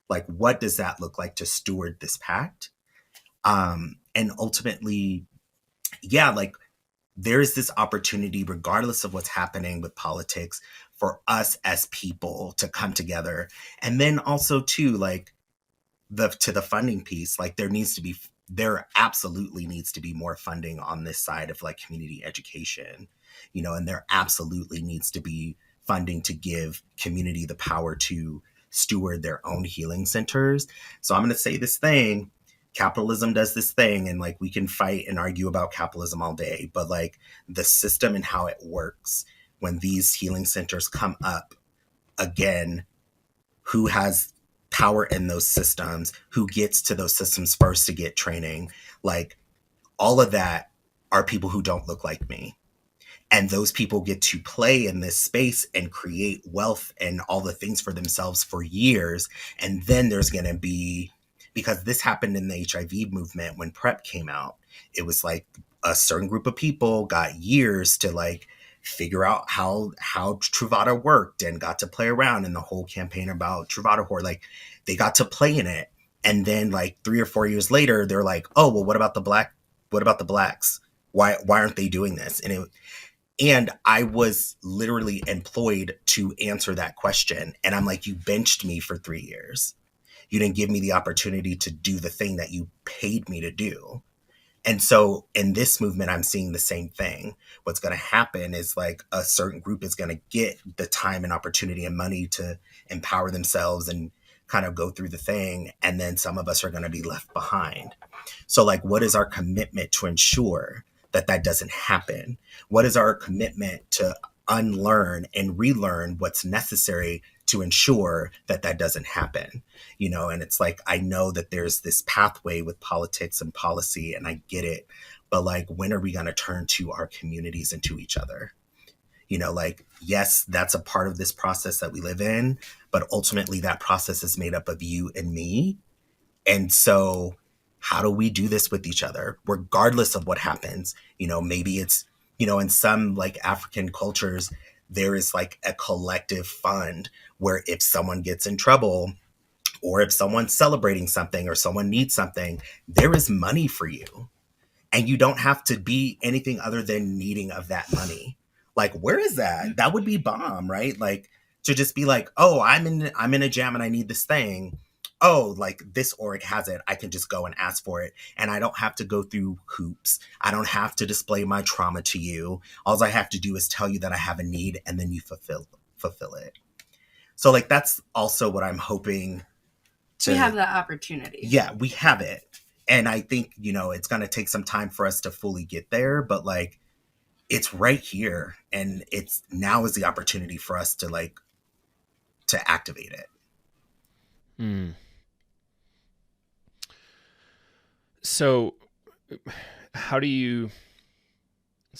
Speaker 2: Like what does that look like to steward this pact? And ultimately, yeah, like there's this opportunity, regardless of what's happening with politics, for us as people to come together. And then also too, like to the funding piece, like there absolutely needs to be more funding on this side of like community education, you know, and there absolutely needs to be funding to give community the power to steward their own healing centers. So I'm going to say this thing: capitalism does this thing, and like we can fight and argue about capitalism all day, but like the system and how it works, when these healing centers come up again, who has power in those systems, who gets to those systems first to get training, like all of that are people who don't look like me. And those people get to play in this space and create wealth and all the things for themselves for years. And then there's going to be, because this happened in the HIV movement when PrEP came out, it was like a certain group of people got years to like figure out how Truvada worked and got to play around in the whole campaign about Truvada whore. Like they got to play in it. And then like 3 or 4 years later, they're like, oh, well, what about the blacks? Why aren't they doing this? And I was literally employed to answer that question. And I'm like, you benched me for 3 years. You didn't give me the opportunity to do the thing that you paid me to do. And so in this movement, I'm seeing the same thing. What's going to happen is like a certain group is going to get the time and opportunity and money to empower themselves and kind of go through the thing. And then some of us are going to be left behind. So like, what is our commitment to ensure that that doesn't happen? What is our commitment to unlearn and relearn what's necessary to ensure that that doesn't happen? You know, and it's like, I know that there's this pathway with politics and policy, and I get it, but like, when are we going to turn to our communities and to each other? You know, like, yes, that's a part of this process that we live in, but ultimately that process is made up of you and me. And so how do we do this with each other, regardless of what happens? You know, maybe it's, you know, in some like African cultures, there is like a collective fund where if someone gets in trouble, or if someone's celebrating something or someone needs something, there is money for you. And you don't have to be anything other than needing of that money. Like, where is that? That would be bomb, right? Like to just be like, oh, I'm in a jam and I need this thing. Oh, like this org has it. I can just go and ask for it. And I don't have to go through hoops. I don't have to display my trauma to you. All I have to do is tell you that I have a need, and then you fulfill it. So like, that's also what I'm hoping.
Speaker 3: We have that opportunity.
Speaker 2: Yeah, we have it. And I think, you know, it's going to take some time for us to fully get there, but like, it's right here. And it's now is the opportunity for us to like, to activate it.
Speaker 1: So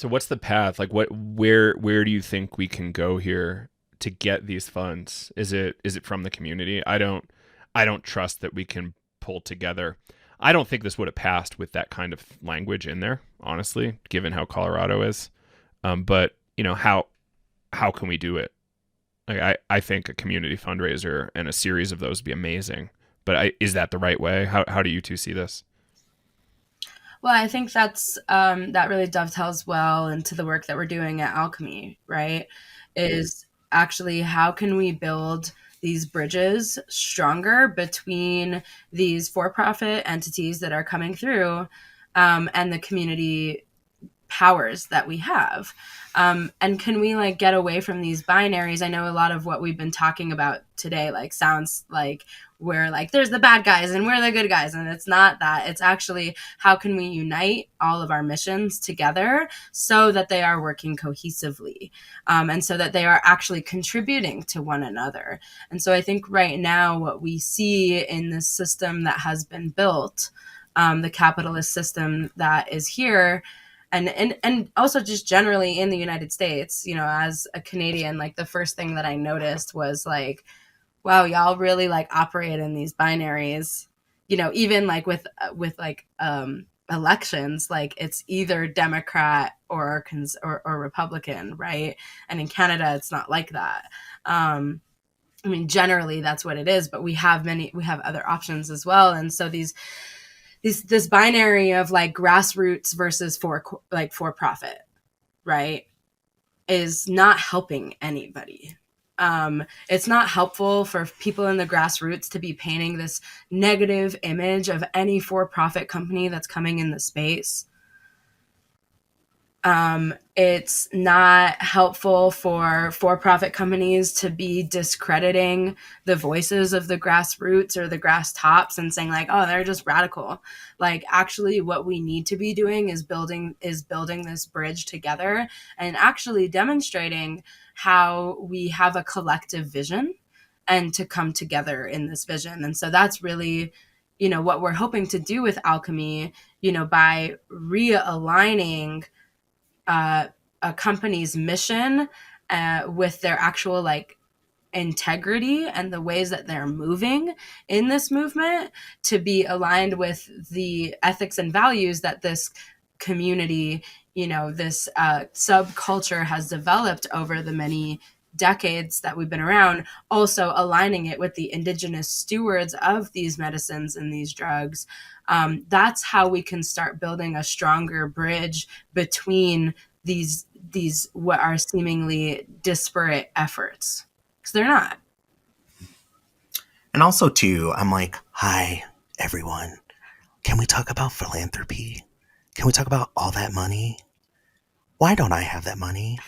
Speaker 1: what's the path? Like where do you think we can go here to get these funds? Is it from the community? I don't trust that we can pull together. I don't think this would have passed with that kind of language in there, honestly, given how Colorado is. But you know, how can we do it? Like I think a community fundraiser and a series of those would be amazing. But is that the right way? How do you two see this?
Speaker 3: Well, I think that's that really dovetails well into the work that we're doing at ALKEMI, right? Is actually how can we build these bridges stronger between these for-profit entities that are coming through and the community powers that we have. And can we like get away from these binaries? I know a lot of what we've been talking about today like sounds like we're like there's the bad guys and we're the good guys, and it's not that. It's actually how can we unite all of our missions together so that they are working cohesively, and so that they are actually contributing to one another. And so I think right now what we see in this system that has been built, the capitalist system that is here, and also just generally in the United States, you know, as a Canadian, like the first thing that I noticed was like, wow, y'all really like operate in these binaries, you know, even like with like elections, like it's either Democrat or Republican, right? And in Canada, it's not like that. I mean, generally that's what it is, but we have other options as well. And so this binary of like grassroots versus for profit, right, is not helping anybody. It's not helpful for people in the grassroots to be painting this negative image of any for-profit company that's coming in the space. It's not helpful for for-profit companies to be discrediting the voices of the grassroots or the grass tops and saying like, oh, they're just radical. Like actually what we need to be doing is building this bridge together and actually demonstrating how we have a collective vision and to come together in this vision. And so that's really, you know, what we're hoping to do with ALKEMI, you know, by realigning a company's mission with their actual like integrity and the ways that they're moving in this movement to be aligned with the ethics and values that this community, you know, this subculture has developed over the many decades that we've been around, also aligning it with the indigenous stewards of these medicines and these drugs. That's how we can start building a stronger bridge between these what are seemingly disparate efforts, because they're not.
Speaker 2: And also too, I'm like, hi everyone, can we talk about philanthropy? Can we talk about all that money? Why don't I have that money?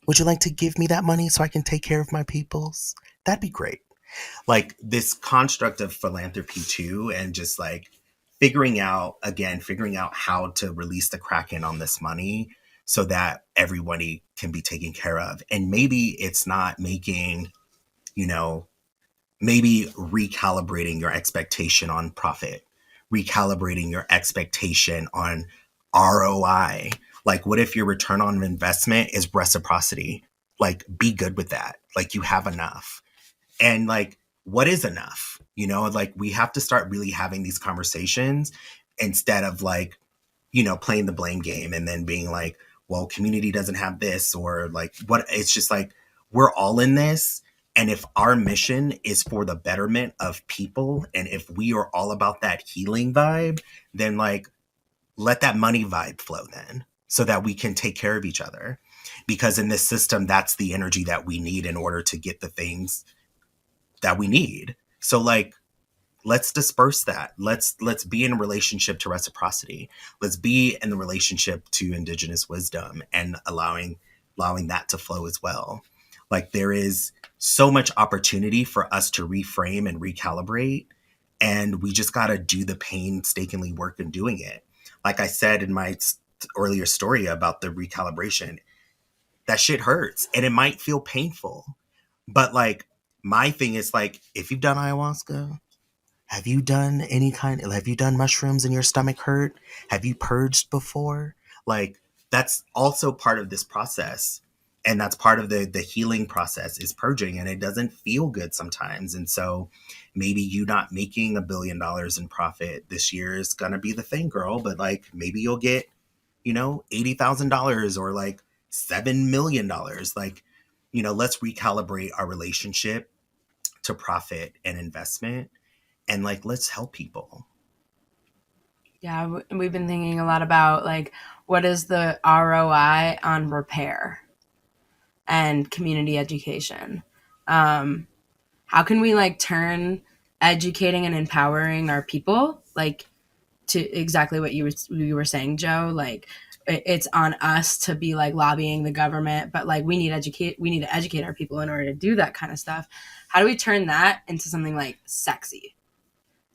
Speaker 2: Would you like to give me that money so I can take care of my peoples? That'd be great. Like this construct of philanthropy too, and just like figuring out how to release the Kraken on this money so that everybody can be taken care of. And maybe it's not making, you know, maybe recalibrating your expectation on profit, recalibrating your expectation on ROI. Like, what if your return on investment is reciprocity? Like, be good with that. Like, you have enough. And like, what is enough? You know, like we have to start really having these conversations instead of like, you know, playing the blame game and then being like, well, community doesn't have this or like what. It's just like, we're all in this. And if our mission is for the betterment of people, and if we are all about that healing vibe, then like, let that money vibe flow then so that we can take care of each other. Because in this system, that's the energy that we need in order to get the things that we need. So like, let's disperse that. Let's be in a relationship to reciprocity. Let's be in the relationship to indigenous wisdom and allowing that to flow as well. Like there is so much opportunity for us to reframe and recalibrate, and we just got to do the painstakingly work in doing it. Like I said in my earlier story about the recalibration, that shit hurts and it might feel painful. But like, my thing is like, if you've done ayahuasca, have you done mushrooms and your stomach hurt? Have you purged before? Like, that's also part of this process. And that's part of the healing process is purging, and it doesn't feel good sometimes. And so maybe you not making $1 billion in profit this year is going to be the thing, girl. But like, maybe you'll get, you know, $80,000 or like $7 million. Like, you know, let's recalibrate our relationship to profit and investment. And like, let's help people.
Speaker 3: Yeah, we've been thinking a lot about like, what is the ROI on repair and community education? How can we like turn educating and empowering our people like to exactly what you were saying, Joe, like it's on us to be like lobbying the government, but like we need to educate our people in order to do that kind of stuff. How do we turn that into something like sexy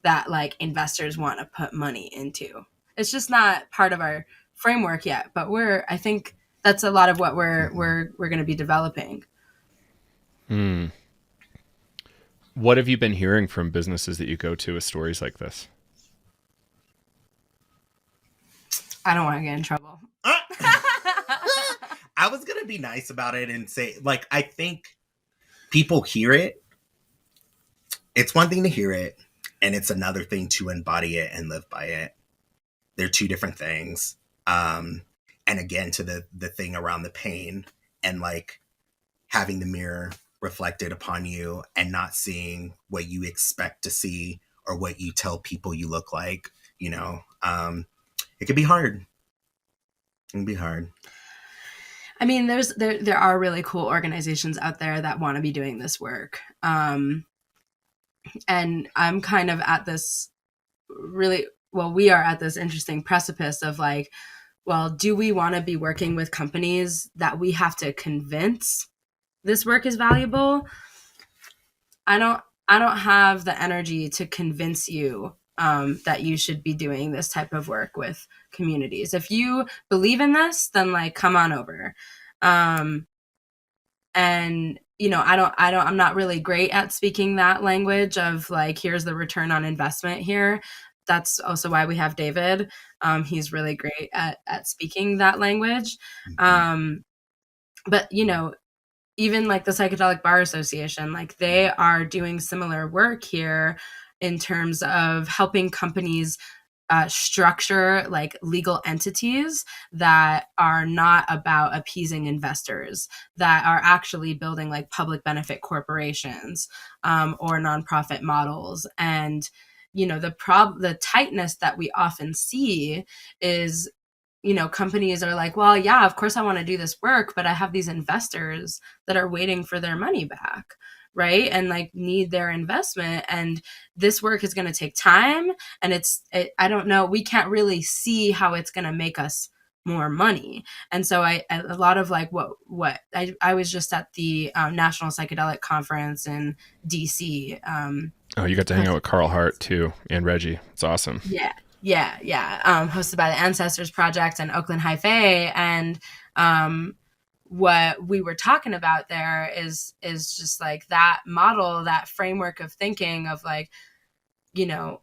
Speaker 3: that like investors want to put money into? It's just not part of our framework yet, but I think that's a lot of what we're going to be developing.
Speaker 1: What have you been hearing from businesses that you go to with stories like this?
Speaker 3: I don't want to get in trouble.
Speaker 2: I was going to be nice about it and say, like, I think people hear it. It's one thing to hear it, and it's another thing to embody it and live by it. They're two different things. And again, to the thing around the pain and like having the mirror reflected upon you and not seeing what you expect to see or what you tell people you look like, you know, it can be hard. It can be hard.
Speaker 3: I mean, there are really cool organizations out there that want to be doing this work. And I'm kind of at this we are at this interesting precipice of like, well, do we want to be working with companies that we have to convince this work is valuable? I don't have the energy to convince you that you should be doing this type of work with communities. If you believe in this, then like come on over. And you know, I'm not really great at speaking that language of like, here's the return on investment here. That's also why we have David. He's really great at speaking that language. But you know, even like the Psychedelic Bar Association, like they are doing similar work here in terms of helping companies structure like legal entities that are not about appeasing investors, that are actually building like public benefit corporations or nonprofit models. And you know, the tightness that we often see is, you know, companies are like, well, yeah, of course I want to do this work, but I have these investors that are waiting for their money back, right? And like need their investment. And this work is going to take time. And I don't know, we can't really see how it's going to make us more money. And so a lot of like what I was just at the National Psychedelic Conference in DC.
Speaker 1: Oh, you got to hang out with Carl Hart too, and Reggie. It's awesome.
Speaker 3: Yeah. Hosted by the Ancestors Project and Oakland High Fae. And what we were talking about there is just like that model, that framework of thinking of like, you know,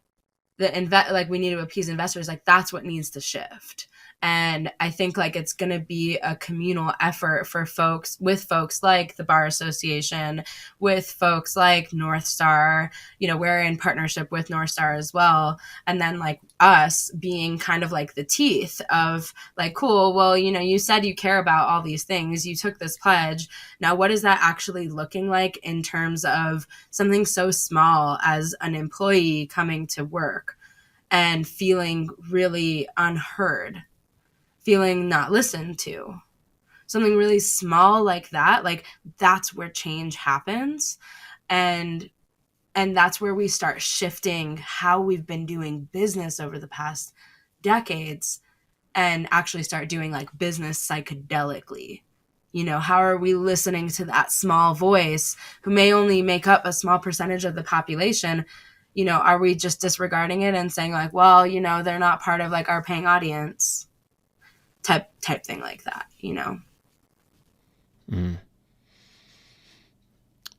Speaker 3: like we need to appease investors. Like that's what needs to shift. And I think like it's going to be a communal effort for folks like the Bar Association, with folks like North Star, you know, we're in partnership with North Star as well. And then like us being kind of like the teeth of like, cool, well, you know, you said you care about all these things. You took this pledge. Now, what is that actually looking like in terms of something so small as an employee coming to work and feeling really unheard, feeling not listened to? Something really small like that, like that's where change happens. And that's where we start shifting how we've been doing business over the past decades and actually start doing like business psychedelically. You know, how are we listening to that small voice who may only make up a small percentage of the population? You know, are we just disregarding it and saying like, well, you know, they're not part of like our paying audience type thing like that, you know?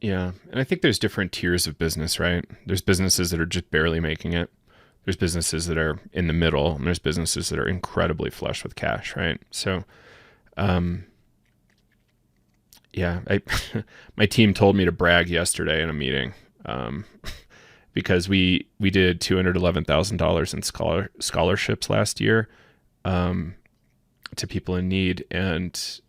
Speaker 1: Yeah. And I think there's different tiers of business, right? There's businesses that are just barely making it. There's businesses that are in the middle, and there's businesses that are incredibly flush with cash, right? So, yeah, my team told me to brag yesterday in a meeting, because we did $211,000 in scholarships last year, to people in need, and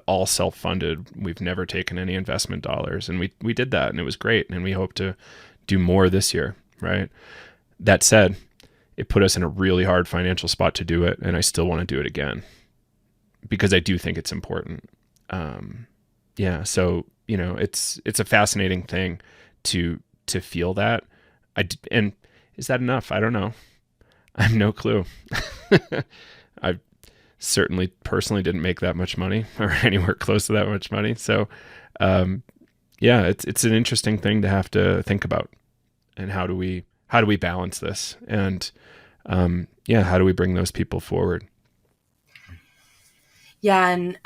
Speaker 1: all self-funded. We've never taken any investment dollars, and we did that, and it was great, and we hope to do more this year, right? That said, it put us in a really hard financial spot to do it, and I still want to do it again because I do think it's important. Yeah, so you know, it's a fascinating thing to feel that. And is that enough? I don't know. I have no clue. I certainly personally didn't make that much money or anywhere close to that much money. So, yeah, it's an interesting thing to have to think about. And how do we balance this? And, yeah, how do we bring those people forward?
Speaker 3: Yeah. And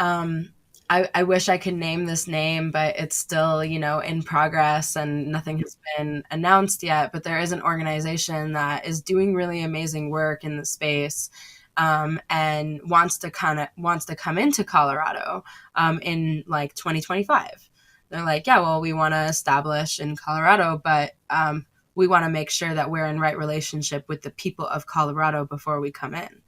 Speaker 3: I wish I could name this name, but it's still, in progress and nothing has been announced yet. But there is an organization that is doing really amazing work in the space, and wants to come into Colorado in like 2025. They're like, yeah, well, we want to establish in Colorado, but we want to make sure that we're in right relationship with the people of Colorado before we come in.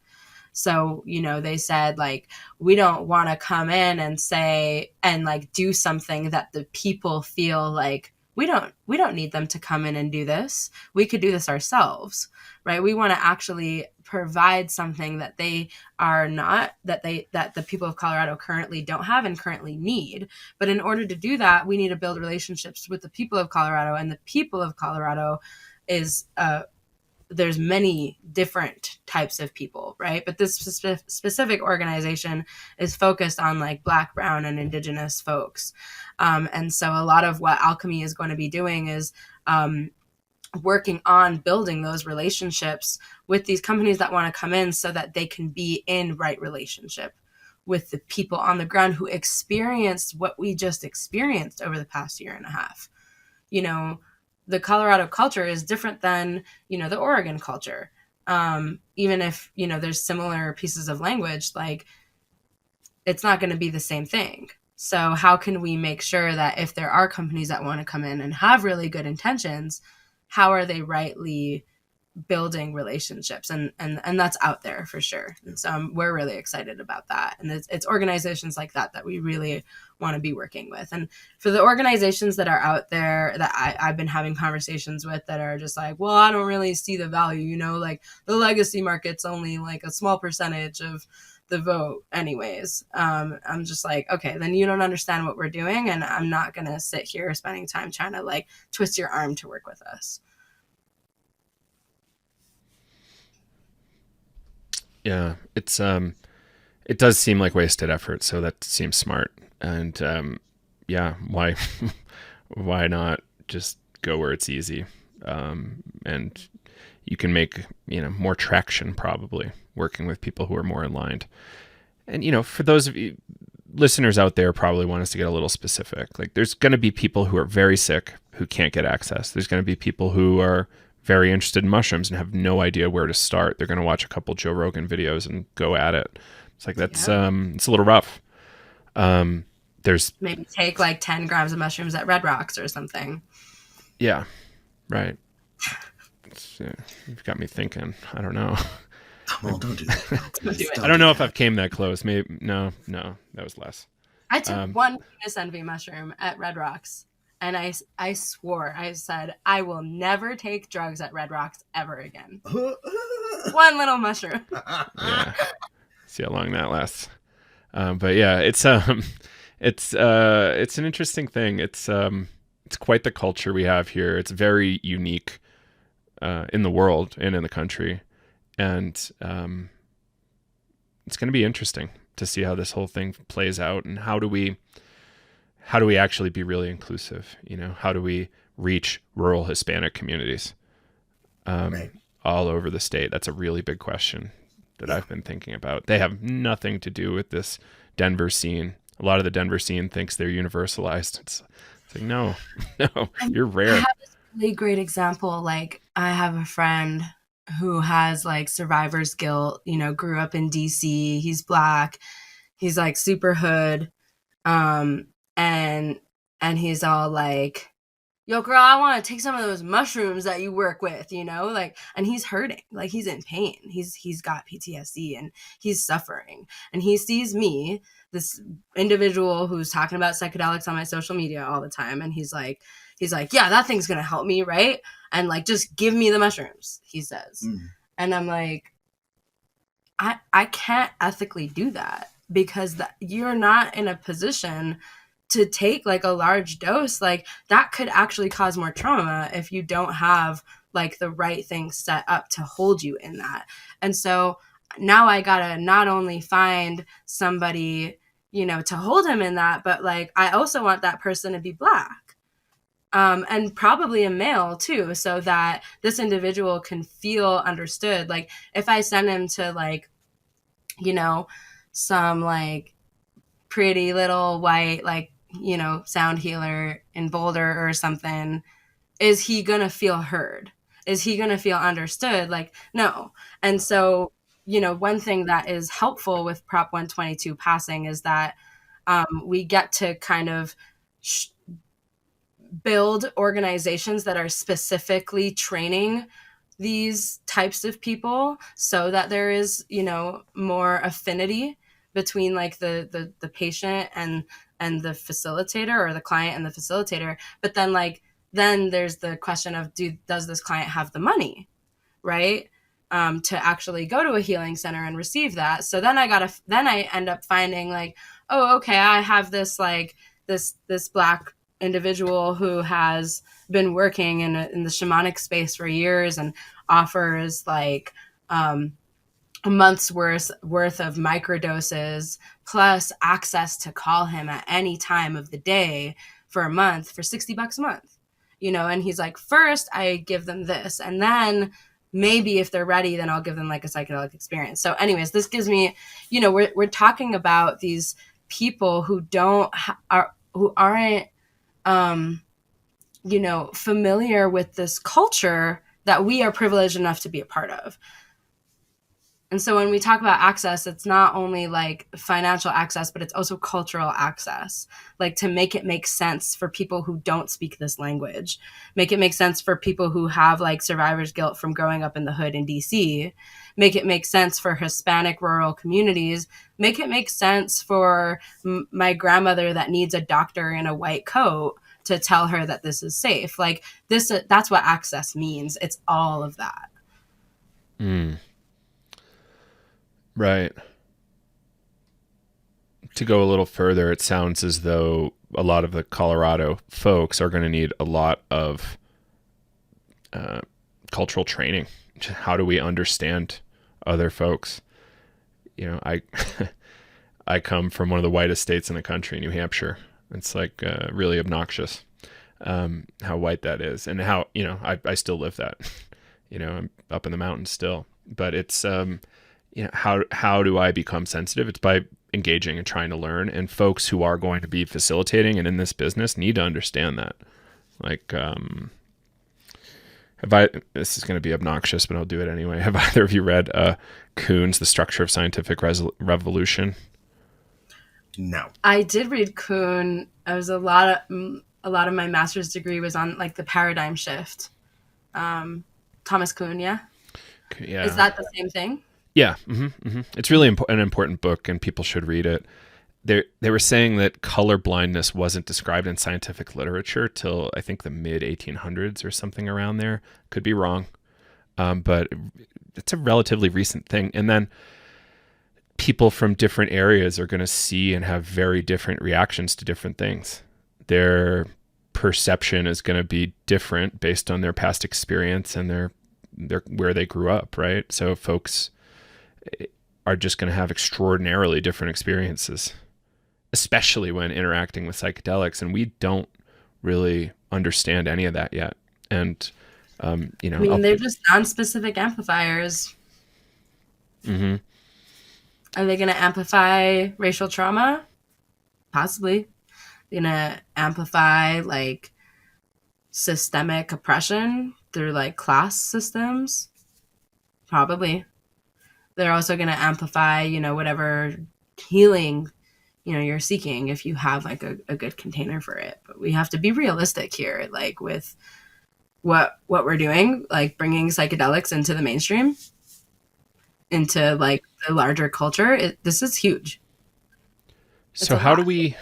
Speaker 3: So, they said, like, we don't want to come in and say and like do something that the people feel like we don't need them to come in and do this. We could do this ourselves, right? We want to actually provide something that they are not, that the people of Colorado currently don't have and currently need. But in order to do that, we need to build relationships with the people of Colorado, and the people of Colorado is there's many different types of people, right? But this specific organization is focused on like Black, Brown, and Indigenous folks. And so a lot of what ALKEMI is going to be doing is working on building those relationships with these companies that want to come in so that they can be in right relationship with the people on the ground who experienced what we just experienced over the past year and a half. The Colorado culture is different than, the Oregon culture. Even if, there's similar pieces of language, like it's not going to be the same thing. So how can we make sure that if there are companies that want to come in and have really good intentions, how are they rightly building relationships? And that's out there for sure. And so we're really excited about that. And it's organizations like that we really want to be working with. And for the organizations that are out there that I've been having conversations with that are just like, well, I don't really see the value, like the legacy market's only like a small percentage of the vote anyways. I'm just like, okay, then you don't understand what we're doing. And I'm not going to sit here spending time trying to like twist your arm to work with us.
Speaker 1: Yeah, it does seem like wasted effort, so that seems smart. And yeah, why not just go where it's easy? And you can make, more traction probably working with people who are more aligned. And, for those of you listeners out there probably want us to get a little specific. Like there's going to be people who are very sick who can't get access. There's going to be people who are very interested in mushrooms and have no idea where to start. They're going to watch a couple Joe Rogan videos and go at it. It's like, it's a little rough. There's
Speaker 3: maybe take like 10 grams of mushrooms at Red Rocks or something.
Speaker 1: Yeah. Right. You've got me thinking. I don't know.
Speaker 2: Well, don't do that.
Speaker 1: I don't know if I've came that close. Maybe no, that was less.
Speaker 3: I took one penis envy mushroom at Red Rocks, and I swore, I said, I will never take drugs at Red Rocks ever again. One little mushroom.
Speaker 1: Yeah. See how long that lasts. But yeah, it's an interesting thing. It's quite the culture we have here. It's very unique in the world and in the country. And it's going to be interesting to see how this whole thing plays out, and how do we actually be really inclusive? How do we reach rural Hispanic communities all over the state? That's a really big question that I've been thinking about. They have nothing to do with this Denver scene. A lot of the Denver scene thinks they're universalized. It's like, no, you're rare.
Speaker 3: I have this really great example. Like, I have a friend who has like survivor's guilt, grew up in DC. He's Black. He's like super hood. And he's all like, yo, girl, I want to take some of those mushrooms that you work with, like, and he's hurting, like he's in pain. He's got PTSD and he's suffering. And he sees me, this individual who's talking about psychedelics on my social media all the time. And he's like, yeah, that thing's going to help me. Right. And like, just give me the mushrooms, he says. And I'm like, I can't ethically do that, because you're not in a position to take like a large dose, like that could actually cause more trauma if you don't have like the right things set up to hold you in that. And so now I gotta not only find somebody, you know, to hold him in that, but like I also want that person to be Black, and probably a male too, so that this individual can feel understood. Like if I send him to like, you know, some like pretty little white, like, you know, sound healer in Boulder or something, is he gonna feel heard? Is he gonna feel understood? Like, no. And so, you know, one thing that is helpful with Prop 122 passing is that we get to kind of build organizations that are specifically training these types of people so that there is, you know, more affinity between like the patient and the facilitator, or the client and the facilitator. But then like, then there's the question of does this client have the money, right? To actually go to a healing center and receive that. So then I end up finding like, oh, okay, I have this like this Black individual who has been working in the shamanic space for years and offers like a month's worth of microdoses plus access to call him at any time of the day for a month for $60 a month, you know. And he's like, first I give them this, and then maybe if they're ready, then I'll give them like a psychedelic experience. So anyways, this gives me, you know, we're talking about these people who aren't you know, familiar with this culture that we are privileged enough to be a part of. And so when we talk about access, it's not only like financial access, but it's also cultural access, like to make it make sense for people who don't speak this language, make it make sense for people who have like survivor's guilt from growing up in the hood in DC, make it make sense for Hispanic rural communities, make it make sense for my grandmother that needs a doctor in a white coat to tell her that this is safe. Like this, that's what access means. It's all of that.
Speaker 1: Right. To go a little further, it sounds as though a lot of the Colorado folks are going to need a lot of cultural training. How do we understand other folks? You know, I come from one of the whitest states in the country, New Hampshire. It's like really obnoxious how white that is, and how, you know, I still live that. You know, I'm up in the mountains still, but it's you know, how do I become sensitive? It's by engaging and trying to learn. And folks who are going to be facilitating and in this business need to understand that. Like, this is going to be obnoxious, but I'll do it anyway. Have either of you read Kuhn's The Structure of Scientific Revolution?
Speaker 2: No.
Speaker 3: I did read Kuhn. I was a lot of my master's degree was on like the paradigm shift. Thomas Kuhn, yeah?
Speaker 1: Yeah.
Speaker 3: Is that the same thing?
Speaker 1: Yeah. It's really an important book, and people should read it. They were saying that color blindness wasn't described in scientific literature till I think the mid 1800s or something around there. Could be wrong, but it's a relatively recent thing. And then people from different areas are going to see and have very different reactions to different things. Their perception is going to be different based on their past experience and their where they grew up, right? So folks are just going to have extraordinarily different experiences, especially when interacting with psychedelics. And we don't really understand any of that yet. And, you know,
Speaker 3: I mean, they're just non-specific amplifiers.
Speaker 1: Mm-hmm.
Speaker 3: Are they going to amplify racial trauma? Possibly. They're going to amplify like systemic oppression through like class systems? Probably. They're also going to amplify, you know, whatever healing, you know, you're seeking if you have like a good container for it. But we have to be realistic here, like with what we're doing, like bringing psychedelics into the mainstream, into like the larger culture. This is huge.
Speaker 1: So how do we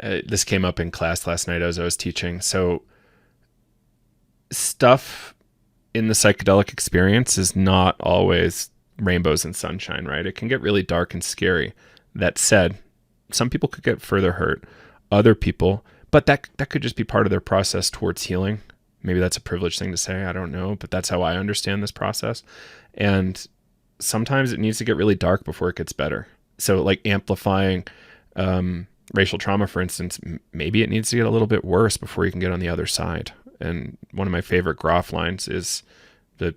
Speaker 1: this came up in class last night as I was teaching. So stuff in the psychedelic experience is not always rainbows and sunshine, right? It can get really dark and scary. That said, some people could get further hurt, other people, but that could just be part of their process towards healing. Maybe that's a privileged thing to say, I don't know, but that's how I understand this process. And sometimes it needs to get really dark before it gets better. So like amplifying racial trauma, for instance, maybe it needs to get a little bit worse before you can get on the other side. And one of my favorite Groff lines is the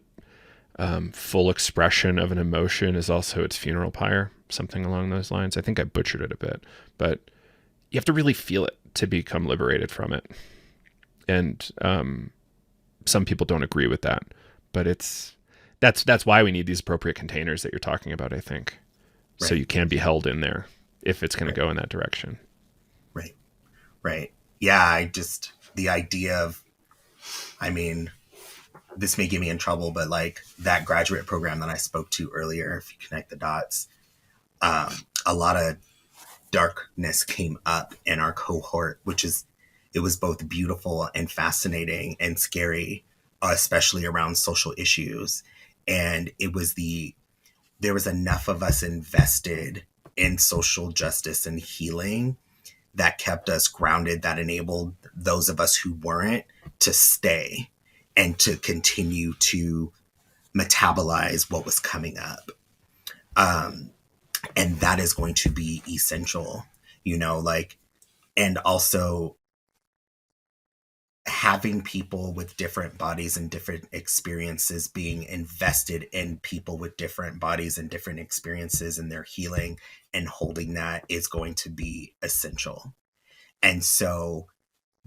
Speaker 1: full expression of an emotion is also its funeral pyre, something along those lines. I think I butchered it a bit, but you have to really feel it to become liberated from it. And some people don't agree with that, but that's why we need these appropriate containers that you're talking about, I think. Right. So you can be held in there if it's going to go in that direction.
Speaker 2: Right. Yeah, the idea of, I mean, this may get me in trouble, but like that graduate program that I spoke to earlier, if you connect the dots, a lot of darkness came up in our cohort, it was both beautiful and fascinating and scary, especially around social issues. And there was enough of us invested in social justice and healing that kept us grounded, that enabled those of us who weren't to stay and to continue to metabolize what was coming up. And that is going to be essential, and also having people with different bodies and different experiences, being invested in people with different bodies and different experiences and their healing and holding that is going to be essential. And so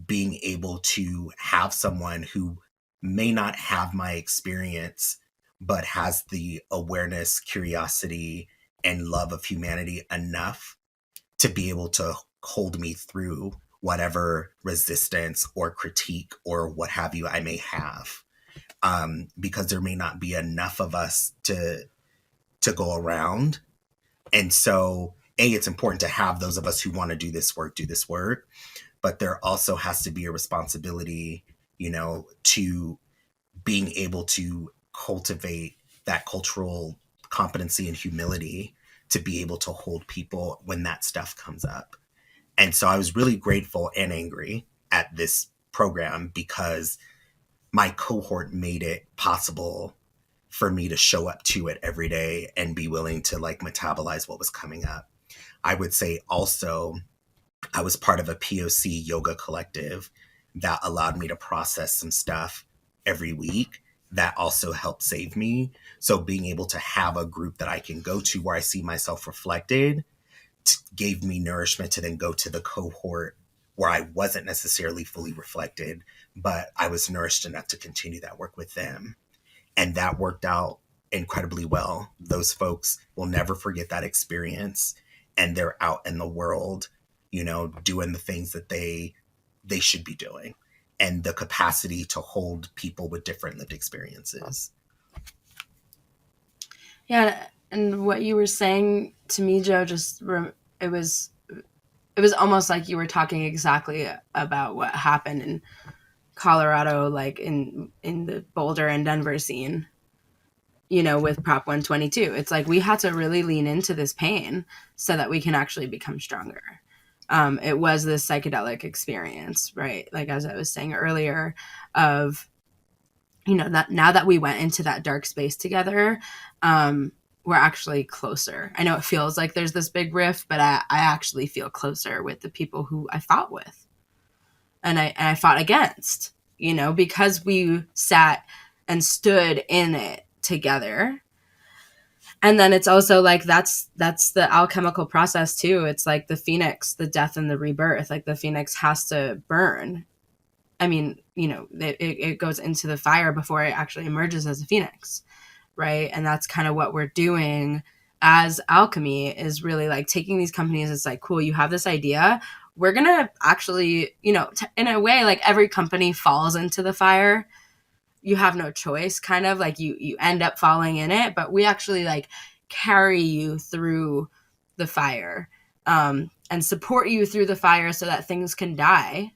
Speaker 2: being able to have someone who may not have my experience, but has the awareness, curiosity, and love of humanity enough to be able to hold me through whatever resistance or critique or what have you I may have, because there may not be enough of us to go around. And so, it's important to have those of us who want to do this work, but there also has to be a responsibility, to being able to cultivate that cultural competency and humility to be able to hold people when that stuff comes up. And so I was really grateful and angry at this program because my cohort made it possible for me to show up to it every day and be willing to like metabolize what was coming up. I would say also I was part of a POC yoga collective that allowed me to process some stuff every week that also helped save me. So being able to have a group that I can go to where I see myself reflected gave me nourishment to then go to the cohort where I wasn't necessarily fully reflected, but I was nourished enough to continue that work with them. And that worked out incredibly well. Those folks will never forget that experience. And they're out in the world, doing the things that they should be doing, and the capacity to hold people with different lived experiences.
Speaker 3: Yeah, and what you were saying to me, Joe, it was almost like you were talking exactly about what happened in Colorado, like in the Boulder and Denver scene, with Prop 122. It's like we had to really lean into this pain so that we can actually become stronger. It was this psychedelic experience, right? Like, as I was saying earlier, of, that now that we went into that dark space together, we're actually closer. I know it feels like there's this big rift, but I actually feel closer with the people who I fought with and I fought against, because we sat and stood in it together. And then it's also like that's the alchemical process too. It's like the phoenix, the death and the rebirth. Like the phoenix has to burn. I mean, it goes into the fire before it actually emerges as a phoenix, right? And that's kind of what we're doing as ALKEMI, is really like taking these companies. It's like, cool, you have this idea. We're gonna actually, in a way, like every company falls into the fire. You have no choice, kind of like you end up falling in it, but we actually like carry you through the fire, and support you through the fire so that things can die.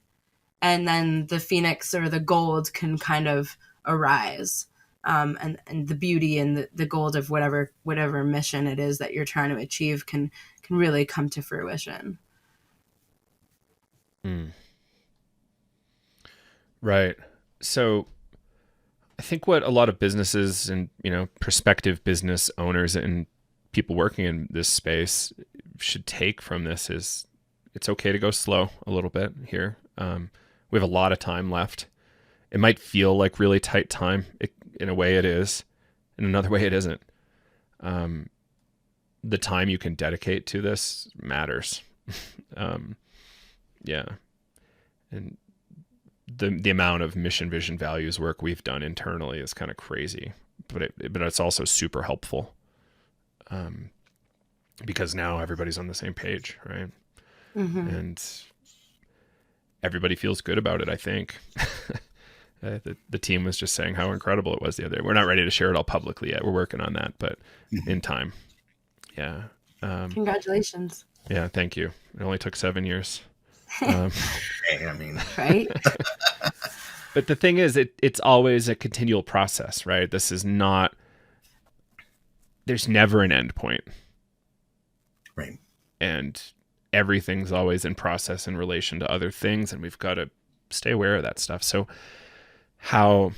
Speaker 3: And then the phoenix or the gold can kind of arise. and the beauty and the gold of whatever mission it is that you're trying to achieve can really come to fruition.
Speaker 1: Right. So I think what a lot of businesses and, prospective business owners and people working in this space should take from this is it's okay to go slow a little bit here. We have a lot of time left. It might feel like really tight time. In a way it is. In another way it isn't. The time you can dedicate to this matters. Yeah. And the amount of mission, vision, values work we've done internally is kind of crazy, but it's also super helpful. Because now everybody's on the same page, right? Mm-hmm. And everybody feels good about it, I think. The team was just saying how incredible it was the other day. We're not ready to share it all publicly yet. We're working on that, but in time. Yeah.
Speaker 3: Congratulations.
Speaker 1: Yeah, thank you. It only took 7 years.
Speaker 3: Right?
Speaker 1: But the thing is, it's always a continual process, right? This is not, there's never an end point.
Speaker 2: Right.
Speaker 1: And everything's always in process in relation to other things, and we've got to stay aware of that stuff. So how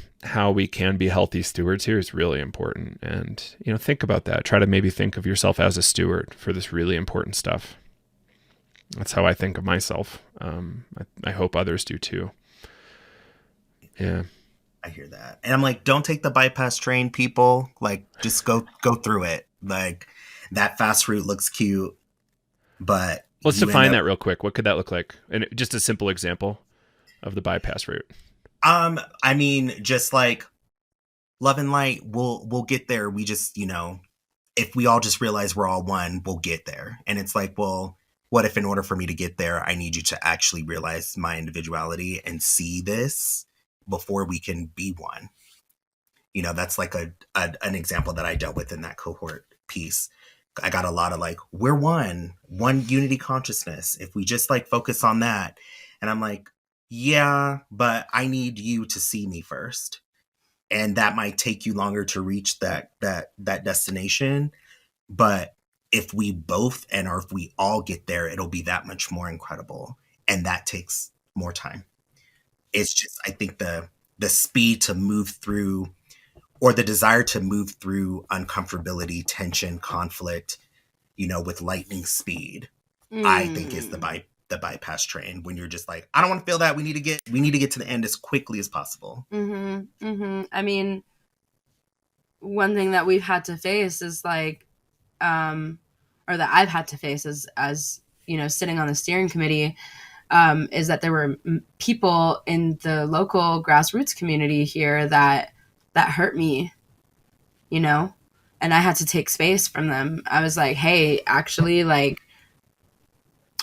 Speaker 1: we can be healthy stewards here is really important. And, think about that. Try to maybe think of yourself as a steward for this really important stuff. That's how I think of myself. I hope others do too. Yeah.
Speaker 2: I hear that. And I'm like, don't take the bypass train, people. Like, just go through it. Like, that fast route looks cute, but
Speaker 1: let's define that real quick. What could that look like? And just a simple example of the bypass route.
Speaker 2: I mean, just like love and light, we'll get there. We just, if we all just realize we're all one, we'll get there. And it's like, well, what if in order for me to get there, I need you to actually realize my individuality and see this before we can be one? That's like an example that I dealt with in that cohort piece. I got a lot of like, we're one unity consciousness. If we just like focus on that. And I'm like, yeah, but I need you to see me first. And that might take you longer to reach that destination. But if we both or if we all get there, it'll be that much more incredible. And that takes more time. It's just, I think the speed to move through, or the desire to move through uncomfortability, tension, conflict, with lightning speed, I think is the bypass train. When you're just like, I don't want to feel that. We need to get to the end as quickly as possible.
Speaker 3: Mm-hmm. Mm-hmm. I mean, one thing that we've had to face is like, or that I've had to face as sitting on the steering committee, is that there were people in the local grassroots community here that hurt me, and I had to take space from them. I was like, hey, actually, like,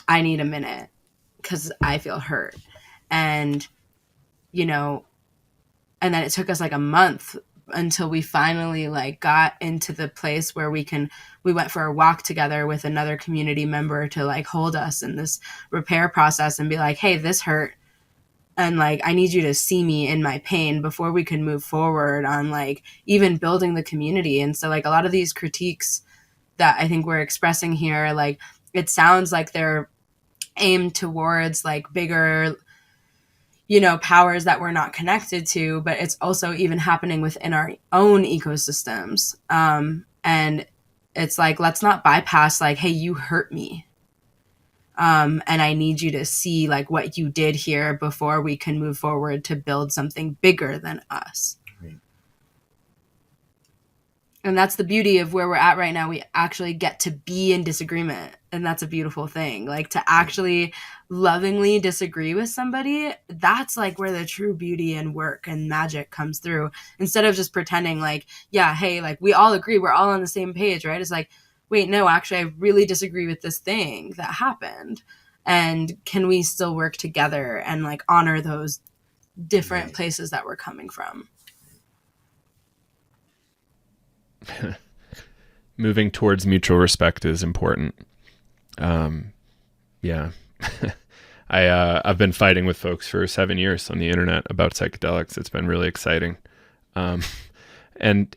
Speaker 3: I need a minute because I feel hurt. And, and then it took us like a month until we finally like got into the place where we went for a walk together with another community member to like hold us in this repair process and be like, hey, this hurt. And like, I need you to see me in my pain before we can move forward on like even building the community. And so like a lot of these critiques that I think we're expressing here, like it sounds like they're aimed towards like bigger, powers that we're not connected to, but it's also even happening within our own ecosystems. And it's like, let's not bypass like, hey, you hurt me. And I need you to see like what you did here before we can move forward to build something bigger than us. Right. And that's the beauty of where we're at right now. We actually get to be in disagreement. And that's a beautiful thing. Like to actually lovingly disagree with somebody, that's like where the true beauty and work and magic comes through. Instead of just pretending like, yeah, hey, like we all agree, we're all on the same page, right? It's like, wait, no, actually, I really disagree with this thing that happened. And can we still work together and like honor those different places that we're coming from?
Speaker 1: Moving towards mutual respect is important. Yeah. I've been fighting with folks for 7 years on the internet about psychedelics. It's been really exciting. And,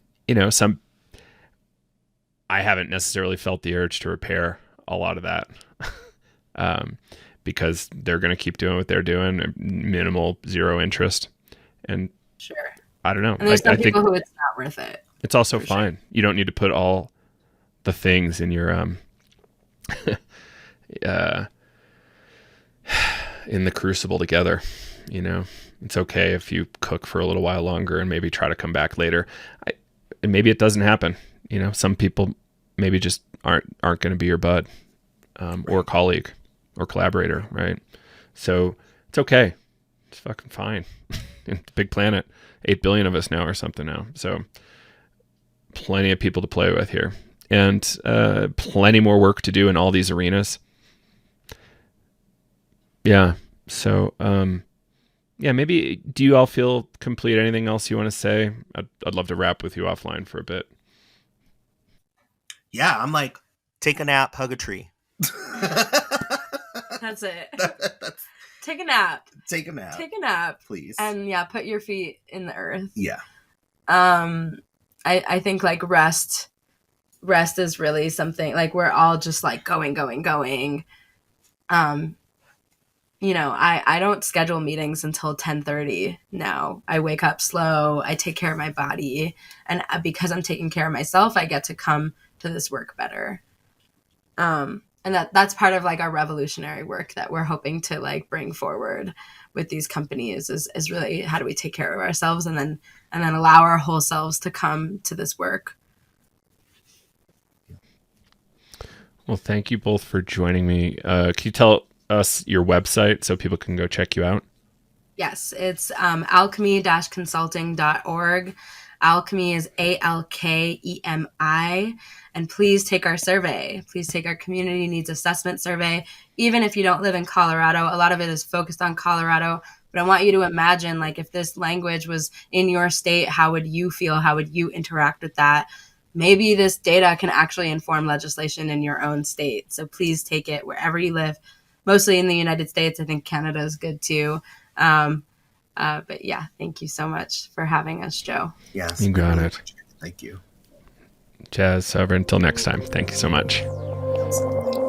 Speaker 1: I haven't necessarily felt the urge to repair a lot of that. Because they're going to keep doing what they're doing, minimal, zero interest. And
Speaker 3: Sure.
Speaker 1: I don't know.
Speaker 3: And there's some
Speaker 1: I
Speaker 3: people
Speaker 1: think
Speaker 3: who it's not worth it.
Speaker 1: it's also fine. Sure. You don't need to put all the things in your, in the crucible together. It's okay if you cook for a little while longer and maybe try to come back later. And maybe it doesn't happen. Some people maybe just aren't going to be your bud, or colleague or collaborator. Right. So it's okay. It's fucking fine. It's a big planet, 8 billion of us now or something now. So plenty of people to play with here, and plenty more work to do in all these arenas. Yeah. So, maybe, do you all feel complete? Anything else you want to say? I'd love to wrap with you offline for a bit.
Speaker 2: Yeah, I'm like, take a nap, hug a tree.
Speaker 3: That's it. Take a nap.
Speaker 2: Take a nap.
Speaker 3: Take a nap.
Speaker 2: Please.
Speaker 3: And put your feet in the earth.
Speaker 2: Yeah.
Speaker 3: I think like rest is really something, like we're all just like going. I don't schedule meetings until 10:30 now. I wake up slow. I take care of my body. And because I'm taking care of myself, I get to come to this work better. And that's part of like our revolutionary work that we're hoping to like bring forward with these companies is really, how do we take care of ourselves and then allow our whole selves to come to this work.
Speaker 1: Well, thank you both for joining me. Can you tell us your website so people can go check you out?
Speaker 3: Yes, it's alchemy-consulting.org. ALKEMI is ALKEMI. And please take our survey. Please take our community needs assessment survey. Even if you don't live in Colorado, a lot of it is focused on Colorado. But I want you to imagine, like, if this language was in your state, how would you feel? How would you interact with that? Maybe this data can actually inform legislation in your own state. So please take it wherever you live. Mostly in the United States. I think Canada is good too. But yeah, thank you so much for having us, Joe.
Speaker 2: Yes.
Speaker 1: You got it.
Speaker 2: Thank you.
Speaker 1: Jazz, Sovereign, until next time. Thank you so much.
Speaker 2: Absolutely.